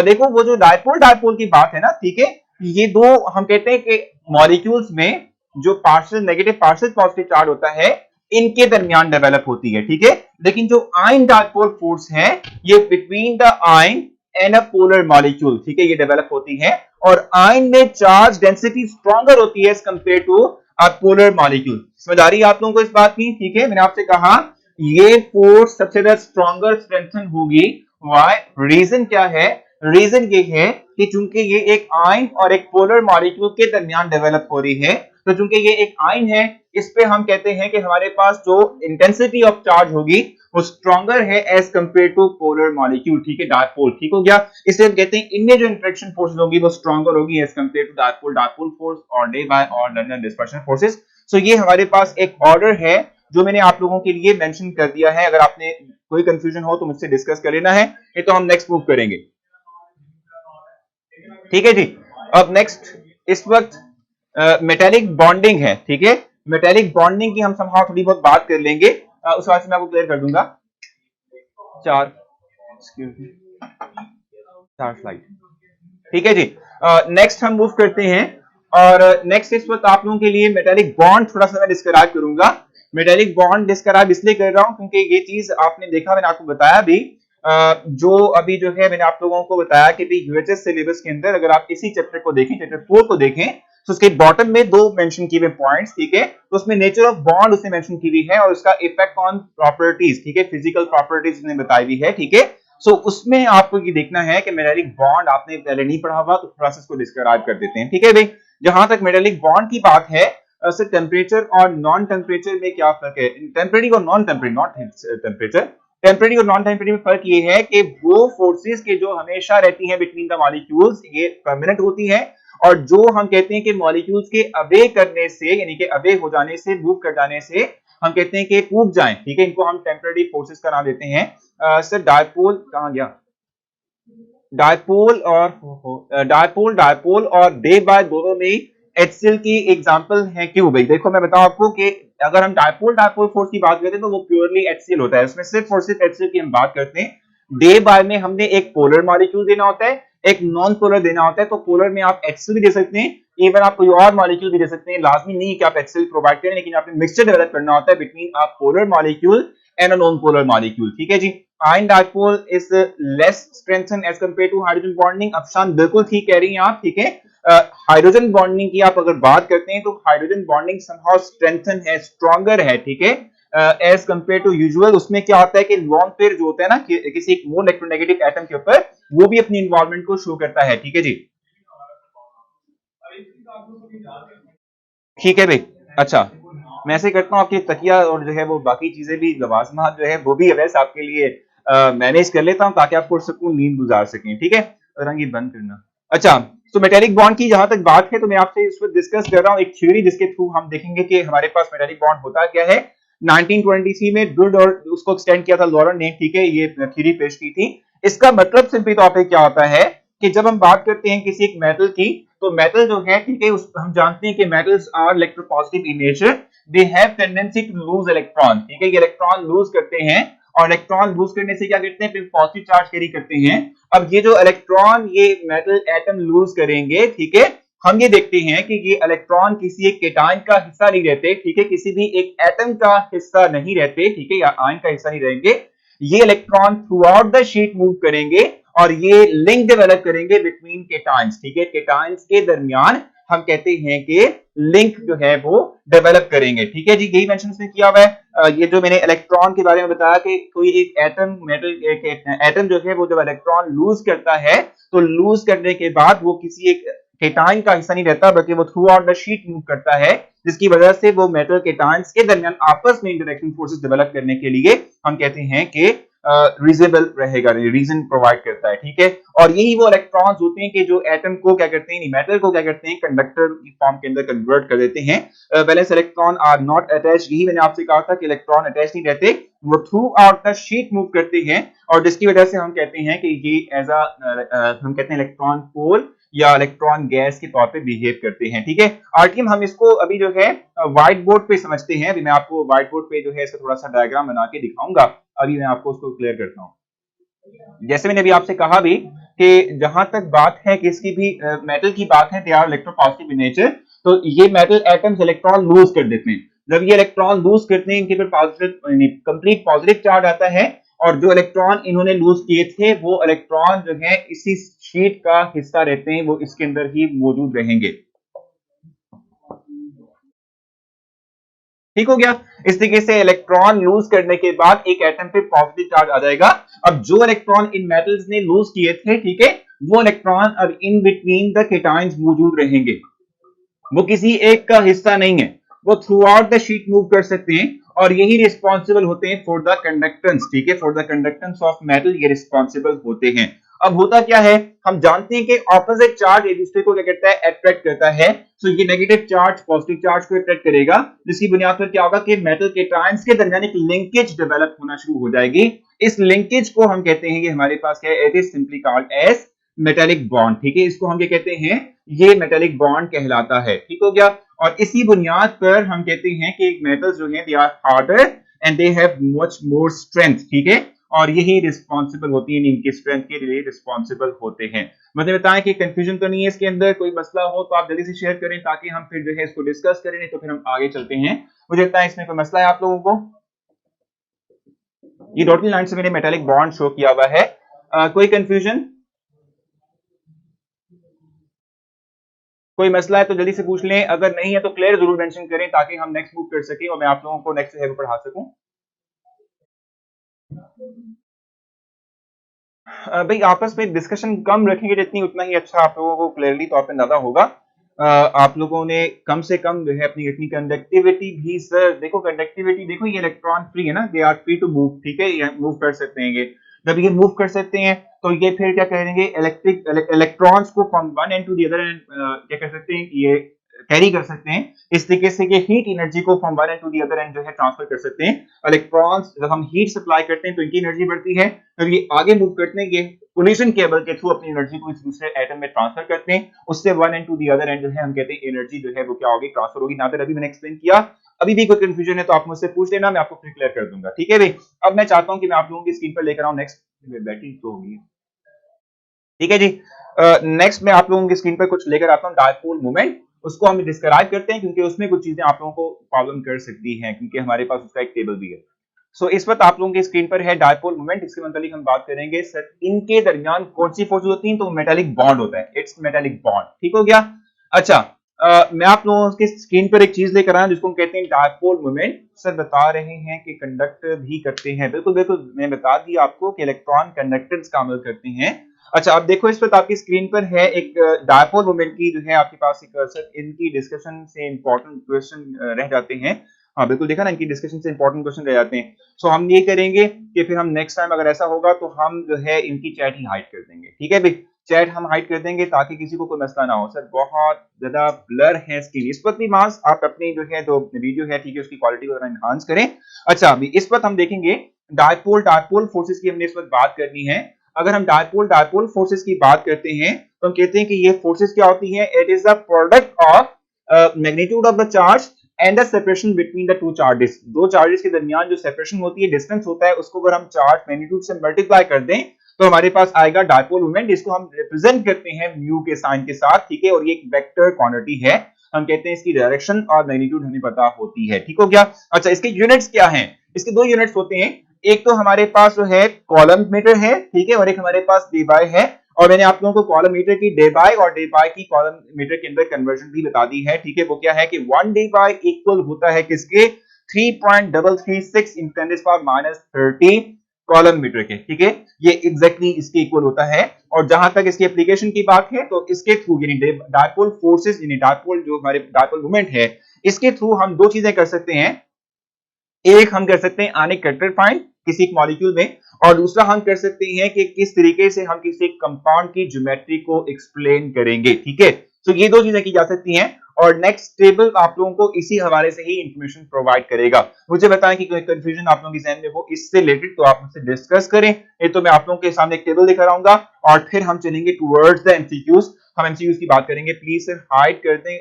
देखो वो जो डायपोल डायपोल की बात है ना, ठीक है, ये दो हम कहते हैं कि मॉलिक्यूल्स में जो partial negative partial positive charge होता है इनके दरमियान डेवलप होती है, ठीक है। लेकिन जो आयन डायपोल फोर्स है ये between the ion and a polar molecule, ठीक है, ये डेवलप होती है। और आयन में चार्ज डेंसिटी स्ट्रॉन्गर होती है as compare to a polar molecule. समझ आ रही है आप लोगों को इस बात की, ठीक है। मैंने आपसे कहा ये फोर्स सबसे ज्यादा स्ट्रॉन्गर स्ट्रेंथन होगी, व्हाई, रीजन क्या है, रीजन ये है कि चूंकि ये एक आयन और एक पोलर मॉलिक्यूल के दरमियान डेवलप हो रही है, तो चूंकि ये एक आयन है इस पे हम कहते हैं कि हमारे पास जो इंटेंसिटी ऑफ चार्ज होगी वो स्ट्रॉन्गर है as compare to polar molecule, ठीक है, डायपोल, ठीक हो गया। इसलिए हम कहते हैं इनमें जो इंटरेक्शन फोर्स होगी वो स्ट्रॉन्गर होगी as compare to dipole, dipole force और डे बाय और लंदन डिस्पर्शन फोर्सेस। सो ये हमारे पास एक ऑर्डर है जो मैंने आप लोगों के लिए मेंशन कर दिया है। अगर आपने कोई कंफ्यूजन हो तो मुझसे डिस्कस कर लेना है, नहीं तो हम नेक्स्ट मूव करेंगे। ठीक है जी। अब नेक्स्ट इस वक्त मेटेलिक बॉन्डिंग है। ठीक है, मेटेलिक बॉन्डिंग की हम समहाउ थोड़ी बहुत बात कर लेंगे, उस बात से मैं आपको क्लियर कर दूंगा। चार स्लाइड। ठीक है जी। नेक्स्ट हम मूव करते हैं, और नेक्स्ट इस वक्त आप लोगों के लिए मेटेलिक बॉन्ड थोड़ा सा मैं डिस्क्राइब करूंगा। मेटेलिक बॉन्ड डिस्क्राइब इसलिए कर रहा हूं क्योंकि ये चीज आपने देखा, मैंने आपको बताया भी, जो अभी जो है मैंने आप लोगों को बताया कि भी यूएचएस सिलेबस के अंदर अगर आप इसी चैप्टर को देखें, चैप्टर 4 को देखें, तो उसके बॉटम में 2 मेंशन किए हुए पॉइंट्स, ठीक है, तो उसमें नेचर ऑफ बॉन्ड उसने मेंशन की हुई है और उसका इफेक्ट ऑन प्रॉपर्टीज, ठीक है, फिजिकल प्रॉपर्टीज उसने बताई हुई है। ठीक है, सो उसमें आपको ये देखना है कि मेटेलिक बॉन्ड आपने पहले नहीं पढ़ा हुआ, तो थोड़ा सा इसको डिस्क्राइब कर देते हैं। ठीक है भाई, जहां तक मेटेलिक बॉन्ड की बात है, सर टेम्परेचर और नॉन टेम्परेचर में क्या फर्क है? टेम्परेरी और non temporary, not temperature, temporary और नॉन टेम्परेरी में फर्क ये है कि वो फोर्सेस के जो हमेशा रहती हैं बिटवीन द मॉलिक्यूल्स, ये परमानेंट होती है, और जो हम कहते हैं कि मॉलिक्यूल्स के अवे करने से, यानी कि अवे हो जाने से, मूव कर जाने से हम कहते हैं कि कूद जाएं, ठीक है, इनको हम टेम्परेरी फोर्सेस का नाम देते हैं। सर डायपोल कहां गया? डायपोल और डे बाय दोनों में एचसीएल की एग्जांपल है। क्यों भाई? देखो मैं बताऊं आपको कि अगर हम डायपोल फोर्स की बात करते हैं तो वो प्योरली एचसीएल होता है, उसमें सिर्फ और सिर्फ एचसीएल की हम बात करते हैं। डे बाय में हमने एक पोलर मॉलिक्यूल देना होता है, एक नॉन पोलर देना होता है। तो पोलर में आप एचसीएल भी दे सकते हैं, इवन आप कोई और मॉलिक्यूल भी दे सकते हैं, लाजमी नहीं कि आप एचसीएल प्रोवाइड करें, लेकिन आपने मिक्सचर डेवलप करना होता है between a polar molecule and a non polar molecule. ठीक है जी। Ion dipole is less strengthen as compare to hydrogen bonding. Afshan बिल्कुल ठीक कह रही हैं आप। ठीक है, हाइड्रोजन बॉन्डिंग की आप अगर बात करते हैं तो हाइड्रोजन बॉन्डिंग समहाउ स्ट्रेंथन है, स्ट्रॉन्गर है। ठीक है, एज कंपेयर टू यूजुअल। उसमें क्या होता है कि लॉन्ग पेयर जो होता है ना किसी एक मोर इलेक्ट्रोनेगेटिव एटम के ऊपर, वो भी अपनी इन्वॉल्वमेंट को शो करता है। ठीक है जी। ठीक है भाई, अच्छा मैं ऐसे करता हूँ, आपकी तकिया और जो है वो बाकी चीजें भी, लवाजमात जो है वो भी वैसे आपके लिए मैनेज कर लेता हूँ ताकि आप पुरसकून नींद गुजार सकें। ठीक है, रंग ये बंद करना। अच्छा, तो मेटेलिक बॉन्ड की जहां तक बात है तो मैं आपसे इस वक्त डिस्कस कर रहा हूं एक थ्योरी जिसके थ्रू हम देखेंगे कि हमारे पास मेटेलिक बॉन्ड होता क्या है। 1923 में ड्रुड और उसको एक्सटेंड किया था लॉरेंट ने। ठीक है, ये थ्योरी पेश की थी। इसका मतलब सिंपली तौर पे क्या होता है कि जब हम बात करते हैं किसी एक मेटल की, तो मेटल जो है, ठीक है, उस हम जानते हैं कि metals are electropositive in nature, they have tendency to lose electron. ठीक है, ये इलेक्ट्रॉन लूज करते हैं, और इलेक्ट्रॉन लूज करने से क्या करते हैं, फिर पॉजिटिव चार्ज कैरी करते हैं। अब ये जो इलेक्ट्रॉन ये मेटल एटम लूज करेंगे, ठीक है, हम ये देखते हैं कि ये इलेक्ट्रॉन किसी एक केटायन का हिस्सा नहीं रहते, ठीक है, किसी भी एक एटम का हिस्सा नहीं रहते, ठीक है, या आयन का हिस्सा नहीं रहेंगे। ये electron through out the sheet move करेंगे और ये लिंक डेवलप करेंगे बिटवीन केटायंस। ठीक है, केटायंस के दरमियान हम कहते हैं कि लिंक जो है वो डेवलप करेंगे। ठीक है जी, यही मेंशन उसने किया हुआ है। ये जो मैंने इलेक्ट्रॉन के बारे में बताया कि कोई एक एटम मेटल एटम जो है वो जब इलेक्ट्रॉन लूज करता है, तो लूज करने के बाद वो किसी एक केटायन का हिस्सा नहीं रहता, बल्कि वो through out the sheet move करता है, जिसकी वजह से वो मेटल केटायंस के दरमियान आपस में इंटरेक्शन फोर्सेस डेवलप करने के लिए हम कहते हैं कि रीजनेबल रहेगा, रीजन प्रोवाइड करता है। ठीक है, और यही वो इलेक्ट्रॉन्स होते हैं कि जो एटम को क्या करते हैं, मेटल को क्या करते हैं, कंडक्टर की फॉर्म के अंदर कन्वर्ट कर देते हैं। Valence electron are not attach. यही मैंने आपसे कहा था कि इलेक्ट्रॉन अटैच नहीं रहते, वो through out the sheet move करते हैं, और जिसकी वजह से हम कहते हैं कि ये एज हम कहते हैं इलेक्ट्रॉन पोल या इलेक्ट्रॉन गैस के तौर पे बिहेव करते हैं। ठीक है, आर्टियम हम इसको अभी जो है व्हाइट बोर्ड पे समझते हैं। अभी मैं आपको व्हाइट बोर्ड पे जो है इसका थोड़ा सा डायग्राम बना के दिखाऊंगा, अभी मैं आपको उसको क्लियर करता हूं। जैसे मैंने अभी आपसे कहा भी कि जहां तक बात है कि इसकी भी मेटल की बात है, they are electropositive in nature, तो ये मेटल एटम्स इलेक्ट्रॉन लूज कर देते हैं। जब ये इलेक्ट्रॉन लूज करते हैं, इनके पर पॉजिटिव कंप्लीट पॉजिटिव चार्ज आता है, और जो इलेक्ट्रॉन इन्होंने लूज किए थे वो इलेक्ट्रॉन जो है इसी शीट का हिस्सा रहते हैं, वो इसके अंदर ही मौजूद रहेंगे। ठीक हो गया। इस तरीके से इलेक्ट्रॉन लूज करने के बाद एक एटम पे पॉजिटिव चार्ज आ जाएगा। अब जो इलेक्ट्रॉन इन मेटल्स ने लूज किए थे, ठीक है, वो इलेक्ट्रॉन अब इन बिटवीन द केटायंस मौजूद रहेंगे, वो किसी एक का हिस्सा नहीं है, वो through out the sheet move कर सकते हैं, और यही रिस्पॉन्सिबल होते हैं फॉर द कंडक्टेंस। ठीक है, for the conductance of metal ये रिस्पॉन्सिबल होते हैं। अब होता क्या है, हम जानते हैं कि ऑपोजिट चार्ज एक दूसरे को क्या करता है, अट्रैक्ट करता है। सो ये नेगेटिव चार्ज पॉजिटिव चार्ज को अट्रैक्ट करेगा, जिसकी बुनियाद पर क्या होगा कि मेटल के आयंस के दरमियान एक लिंकेज डेवलप होना शुरू हो जाएगी। इस लिंकेज को हम कहते हैं कि हमारे पास क्या है, it is simply called as metallic bond. ठीक है, इसको हम क्या कहते हैं, ये मेटेलिक बॉन्ड कहलाता है। ठीक हो गया। और इसी बुनियाद पर हम कहते हैं कि मेटल्स जो हैं they are harder and they have much more strength. ठीक है, और यही रिस्पॉन्सिबल होती है, इनकी स्ट्रेंथ के लिए रिस्पॉन्सिबल होते हैं। मुझे बताएं कि कंफ्यूजन तो नहीं है इसके अंदर, कोई मसला हो तो आप जल्दी से शेयर करें ताकि हम फिर जो है इसको डिस्कस करें, नहीं तो फिर हम आगे चलते हैं। मुझे लगता है इसमें कोई मसला है आप लोगों को। ये डॉटेड लाइन से मैंने मेटालिक बॉन्ड शो किया हुआ है। कोई कंफ्यूजन, कोई मसला है तो जल्दी से पूछ लें, अगर नहीं है तो क्लियर जरूर मेंशन करें ताकि हम नेक्स्ट मूव कर सकें और मैं आप लोगों को नेक्स्ट है पढ़ा सकूं। भाई आपस में डिस्कशन कम रखेंगे जितनी, उतना ही अच्छा आप लोगों को क्लियरली तौर पे अंदाजा होगा। आप लोगों ने कम से कम जो है अपनी इतनी कंडक्टिविटी भी, सर देखो कंडक्टिविटी देखो, ये इलेक्ट्रॉन फ्री है ना, they are free to move. ठीक है, ये मूव कर सकते हैं, ये जब ये मूव कर सकते हैं तो ये फिर क्या करेंगे, इलेक्ट्रॉन्स को from one end to the other end क्या कर सकते हैं, ये कैरी कर सकते हैं। इस तरीके से ये हीट एनर्जी को from one end to the other end जो है ट्रांसफर कर सकते हैं। इलेक्ट्रॉन्स जब हम हीट सप्लाई करते हैं तो इनकी एनर्जी बढ़ती है, जब ये आगे मूव करते हैं ये कोलिजन केबल के थ्रू अपनी एनर्जी को इस दूसरे एटम में ट्रांसफर करते हैं, उससे one end to the other end जो है हम कहते हैं एनर्जी जो है वो क्या होगी, ट्रांसफर होगी। ना तो अभी मैंने एक्सप्लेन किया, अभी भी कोई कंफ्यूजन है तो आप मुझसे पूछ लेना, मैं आपको फिर क्लियर कर दूंगा। ठीक है भाई, अब मैं चाहता हूं कि मैं आप लोगों की स्क्रीन पर लेकर आऊं नेक्स्ट, बैटरी तो होगी। ठीक है जी, नेक्स्ट मैं आप लोगों की स्क्रीन पर कुछ लेकर आता हूं, डायपोल मोमेंट, उसको हम डिस्क्राइब करते हैं क्योंकि उसमें कुछ चीजें आप लोगों को प्रॉब्लम कर सकती हैं, क्योंकि हमारे पास उसका एक टेबल भी है। सो इस वक्त आप लोगों की स्क्रीन पर है डायपोल मोमेंट, इसके मतलब हम बात करेंगे सर इनके दरमियान कौन सी फोर्सेस होती हैं, तो मेटालिक बॉन्ड होता है, इट्स मेटालिक बॉन्ड। ठीक हो गया। अच्छा, मैं आप लोगों की स्क्रीन पर एक चीज लेकर आया जिसको हम कहते हैं डायपोल मोमेंट। सर बता रहे हैं कि कंडक्ट भी करते हैं, बिल्कुल बिल्कुल, मैं बता दिया आपको कि इलेक्ट्रॉन कंडक्टेंस का अमल करते हैं। अच्छा, अब देखो इस वक्त आपकी स्क्रीन पर है एक डायपोल मोमेंट की जो है आपके पास एक कर्सर, इनकी डिस्कशन से इंपॉर्टेंट क्वेश्चन रह जाते हैं। हाँ बिल्कुल, देखा ना, इनकी डिस्कशन से इंपॉर्टेंट क्वेश्चन रह जाते हैं। सो हम ये करेंगे कि फिर हम नेक्स्ट टाइम अगर ऐसा होगा तो हम जो है इनकी चैट ही हाइड कर देंगे। ठीक है भाई, चैट हम हाइड कर देंगे ताकि किसी को कोई मसला ना हो। सर बहुत ज्यादा ब्लर है स्क्रीन इस वक्त भी, मास आप अपनी जो है जो वीडियो है ठीक है उसकी क्वालिटी को एनहांस करें। अच्छा, अभी इस वक्त हम देखेंगे डायपोल डायपोल फोर्सेस की हमने इस वक्त बात करनी है। अगर हम डायपोल फोर्सेस की बात करते हैं तो हम कहते हैं कि ये फोर्सेस क्या होती हैं, it is the product of magnitude of the charge and the separation between the two charges. दो चार्जेस के दरमियान जो सेपरेशन होती है, डिस्टेंस होता है, उसको अगर हम चार्ज मैग्नीट्यूड से मल्टीप्लाई कर दें तो हमारे पास आएगा डायपोल मोमेंट, जिसको हम रिप्रेजेंट करते हैं म्यू के साइन के साथ। ठीक है, और ये एक वेक्टर क्वांटिटी है, हम कहते हैं इसकी डायरेक्शन और मैग्नीट्यूड हमें पता होती है। ठीक हो गया। अच्छा, इसके यूनिट्स क्या हैं, इसके दो यूनिट्स होते हैं, एक तो हमारे पास जो है कॉलम मीटर है, ठीक है, और एक हमारे पास डेबाई है। और मैंने आप लोगों को कॉलम मीटर की डेबाई और डेबाई की कॉलम मीटर के अंदर कन्वर्जन भी बता दी है। ठीक है, वो क्या है कि 1 डेबाई इक्वल होता है किसके, 3.336 × 10⁻³ कॉलम मीटर के। ठीक है, ये एग्जैक्टली इसके इक्वल होता है। और जहां तक इसकी एप्लीकेशन की बात है तो इसके थ्रू यानी डायपोल फोर्सेस यानी डायपोल जो हमारे डायपोल मोमेंट है, इसके थ्रू हम दो चीजें कर सकते हैं। एक हम कर सकते हैं आनिक कैरेक्टर फाइंड किसी एक मॉलिक्यूल में, और दूसरा हम कर सकते हैं कि किस तरीके से हम किसी कंपाउंड की ज्योमेट्री को एक्सप्लेन करेंगे। ठीक है, तो ये दो चीजें की जा सकती हैं और नेक्स्ट टेबल आप लोगों को इसी हवाले से ही इंफॉर्मेशन प्रोवाइड करेगा। मुझे बताएं कि कोई कंफ्यूजन आप लोगों की जहन में हो इससे रिलेटेड तो आप मुझसे डिस्कस करें, नहीं तो मैं आप लोगों के सामने एक टेबल लेकर आऊंगा और फिर हम चलेंगे टुवर्ड्स द एमसीक्यूज। हम एमसीक्यूज की बात करेंगे, प्लीज सर हाइड कर दें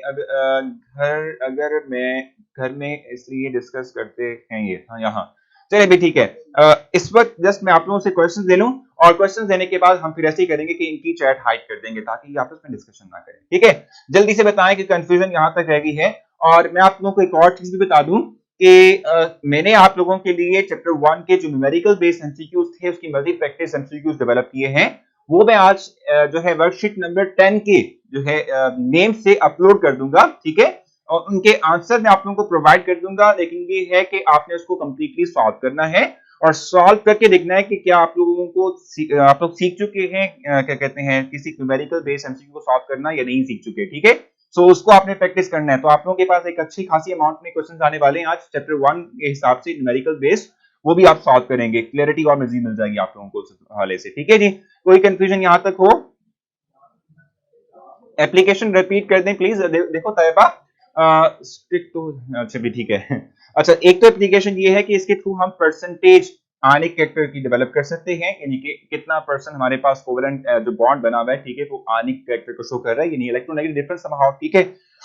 अगर मैं घर में इसलिए डिस्कस करते हैं ये, हाँ यहाँ चलिए भी ठीक है। इस वक्त जस्ट मैं आप लोगों से क्वेश्चंस ले लूं और क्वेश्चंस देने के बाद हम फिर ऐसे ही करेंगे कि इनकी चैट हाइड कर देंगे ताकि ये आपस में डिस्कशन ना करें। ठीक है, जल्दी से बताएं कि कंफ्यूजन यहां तक रह गई है। और मैं आप लोगों को एक और चीज भी बता दूं कि मैंने आप लोगों के लिए चैप्टर 1 के जो न्यूमेरिकल बेस्ड एमसीक्यूज थे उसकी मजीद प्रैक्टिस एमसीक्यूज डेवलप किए हैं, वो मैं आज जो है वर्कशीट नंबर 10 के जो है नेम से अपलोड कर दूंगा। ठीक है, और उनके आंसर मैं आप लोगों को प्रोवाइड कर दूंगा, लेकिन ये है कि आपने उसको कंप्लीटली सॉल्व करना है और सॉल्व करके देखना है कि क्या आप लोगों को आप लोग सीख चुके हैं क्या कहते हैं किसी न्यूमेरिकल बेस्ड एमसीक्यू को सॉल्व करना या नहीं सीख चुके। ठीक है, सो उसको आपने प्रैक्टिस करना है। तो आप लोगों के पास एक अच्छी खासी अमाउंट में क्वेश्चंस आने वाले हैं आज चैप्टर 1 के हिसाब से न्यूमेरिकल बेस्ड, वो भी आप सॉल्व करेंगे, क्लैरिटी और मजीद मिल जाएगी आप लोगों को उस हवाले से। ठीक है जी, कोई कंफ्यूजन यहां तक हो? एप्लीकेशन रिपीट कर दें प्लीज। देखो तैयबा, स्ट्रिक्ट तो अच्छा भी ठीक है। अच्छा, एक तो एप्लीकेशन ये है कि इसके थ्रू हम परसेंटेज आनिक कैरेक्टर की डेवलप कर सकते हैं, यानी कि कितना परसेंट हमारे पास कोवेलेंट जो बॉन्ड बना हुआ है, ठीक है, वो आनिक कैरेक्टर को शो कर रहा है, यानी इलेक्ट्रोनेगेटिव डिफरेंस समहाउ, ठीक है।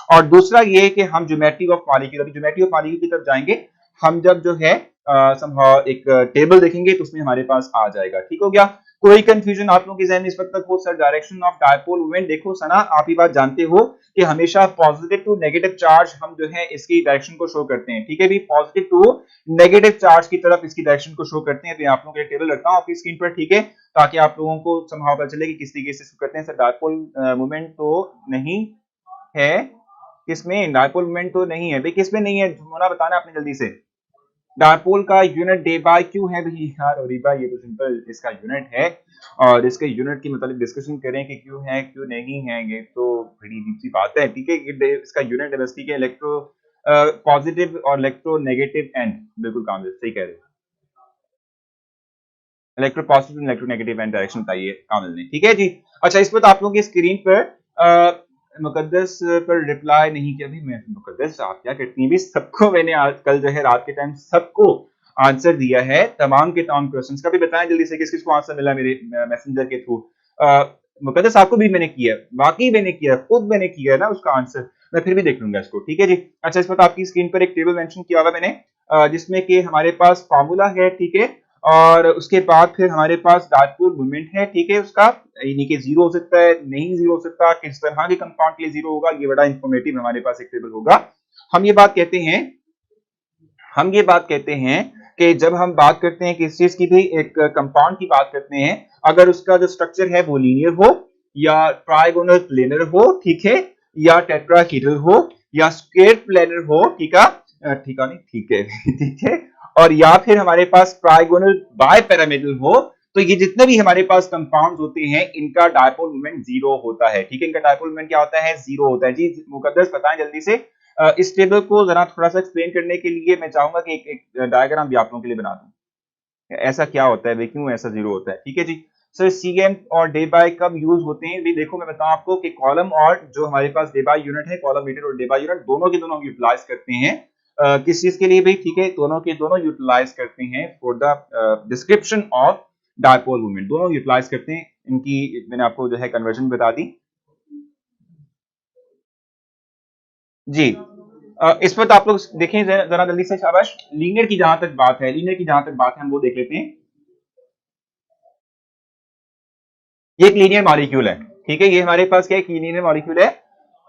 और दूसरा ये है कि हम ज्योमेट्री ऑफ मॉलिक्यूल, अभी ज्योमेट्री ऑफ मॉलिक्यूल की तरफ जाएंगे हम, जब जो है समहाउ एक टेबल देखेंगे तो उसमें हमारे पास आ जाएगा। ठीक हो गया? कोई कंफ्यूजन आप लोगों के जहन में इस वक्त तक हो? Sir direction of dipole moment, देखो सना आप ही बात जानते हो कि हमेशा पॉजिटिव टू नेगेटिव चार्ज हम जो है इसकी डायरेक्शन को शो करते हैं। ठीक है भी, पॉजिटिव टू नेगेटिव चार्ज की तरफ इसकी डायरेक्शन को शो करते हैं। तो आप लोगों के टेबल रखता हूं आपकी स्क्रीन पर, ठीक है, ताकि आप लोगों को समहाउ पता चले कि किस तरीके से शो करते हैं। सर डायपोल मोमेंट तो नहीं है, किसमें डायपोल मोमेंट तो नहीं है भाई, किसमें नहीं है मोना, बताना आपने जल्दी से। डायपोल का यूनिट डे बाय क्यू है भाई यार, और भाई ये तो सिंपल इसका यूनिट है, और इसके यूनिट की मतलब डिस्कशन करें कि क्यों है क्यों नहीं है, ये तो बड़ी अजीब सी बात है। ठीक है, इसका यूनिट डायवर्सिटी के इलेक्ट्रो पॉजिटिव और इलेक्ट्रो नेगेटिव एंड, बिल्कुल कामिल सही कह रहे हैं, electro positive electro negative and direction बताइए कामिल ने। ठीक है जी। अच्छा, इस पर आप लोगों की स्क्रीन पर मुकद्दस पर रिप्लाई नहीं किया भी। मैं मुकद्दस आप क्या करती हैं भी, सबको मैंने आज कल जो है रात के टाइम सबको आंसर दिया है, तमाम के तमाम क्वेश्चंस का। भी बताएं जल्दी से किस किस को आंसर मिला मेरे मैसेंजर के थ्रू। मुकद्दस आपको भी मैंने किया, बाकी मैंने किया, खुद मैंने किया ना उसका आंसर, मैं फिर भी देख लूंगा इसको। ठीक है जी। अच्छा, इस वक्त आपकी स्क्रीन पर एक टेबल मेंशन किया हुआ मैंने, जिसमें कि हमारे पास फार्मूला है, ठीक है, और उसके बाद फिर हमारे पास डायपोल मोमेंट है, ठीक है, उसका यानी कि जीरो हो सकता है, नहीं जीरो हो सकता, किस तरह के कंपाउंड के लिए जीरो होगा, ये बड़ा इंफॉर्मेटिव हमारे पास एक टेबल होगा। हम ये बात कहते हैं, हम ये बात कहते हैं कि जब हम बात करते हैं किस चीज की भी, एक कंपाउंड की बात करते हैं, अगर उसका जो स्ट्रक्चर है वो लीनियर हो, या ट्राइगोनल प्लेनर हो, ठीक है, या टेट्राहेड्रल हो, या स्क्वायर प्लेनर हो, ठीक है, ठीक है नहीं, ठीक है ठीक है, और या फिर हमारे पास ट्राइगोनल बाइपैरामीटल हो, तो ये जितने भी हमारे पास कंपाउंड्स होते हैं इनका डायपोल मोमेंट जीरो होता है। ठीक है, इनका डायपोल मोमेंट क्या होता है? जीरो होता है। जी मुकद्दस बताएं जल्दी से। इस टेबल को जरा थोड़ा सा एक्सप्लेन करने के लिए मैं चाहूंगा कि एक डायग्राम भी आप लोगों के लिए बना दूं, ऐसा क्या होता है, क्यों ऐसा जीरो होता है। ठीक है जी। सर सीएम और डे बाय कब यूज होते हैं? भी देखो मैं बताऊं आपको कि कॉलम और जो हमारे पास डे बाय यूनिट है, कॉलम मीटर और डे बाय यूनिट, दोनों के दोनों हम यूटिलाइज करते हैं किस चीज के लिए भाई? ठीक है, दोनों के दोनों यूटिलाइज करते हैं for the description of dipole moment, दोनों यूटिलाइज करते हैं। इनकी मैंने आपको जो है कन्वर्जन बता दी जी। इस वक्त आप लोग देखें जरा जल्दी से, शाबाश। लीनियर की जहां तक बात है, लीनियर की जहां तक बात है हम वो देख लेते हैं। ये एक लीनियर मॉलिक्यूल है, ठीक है, ये हमारे पास क्या है, लीनियर मॉलिक्यूल है।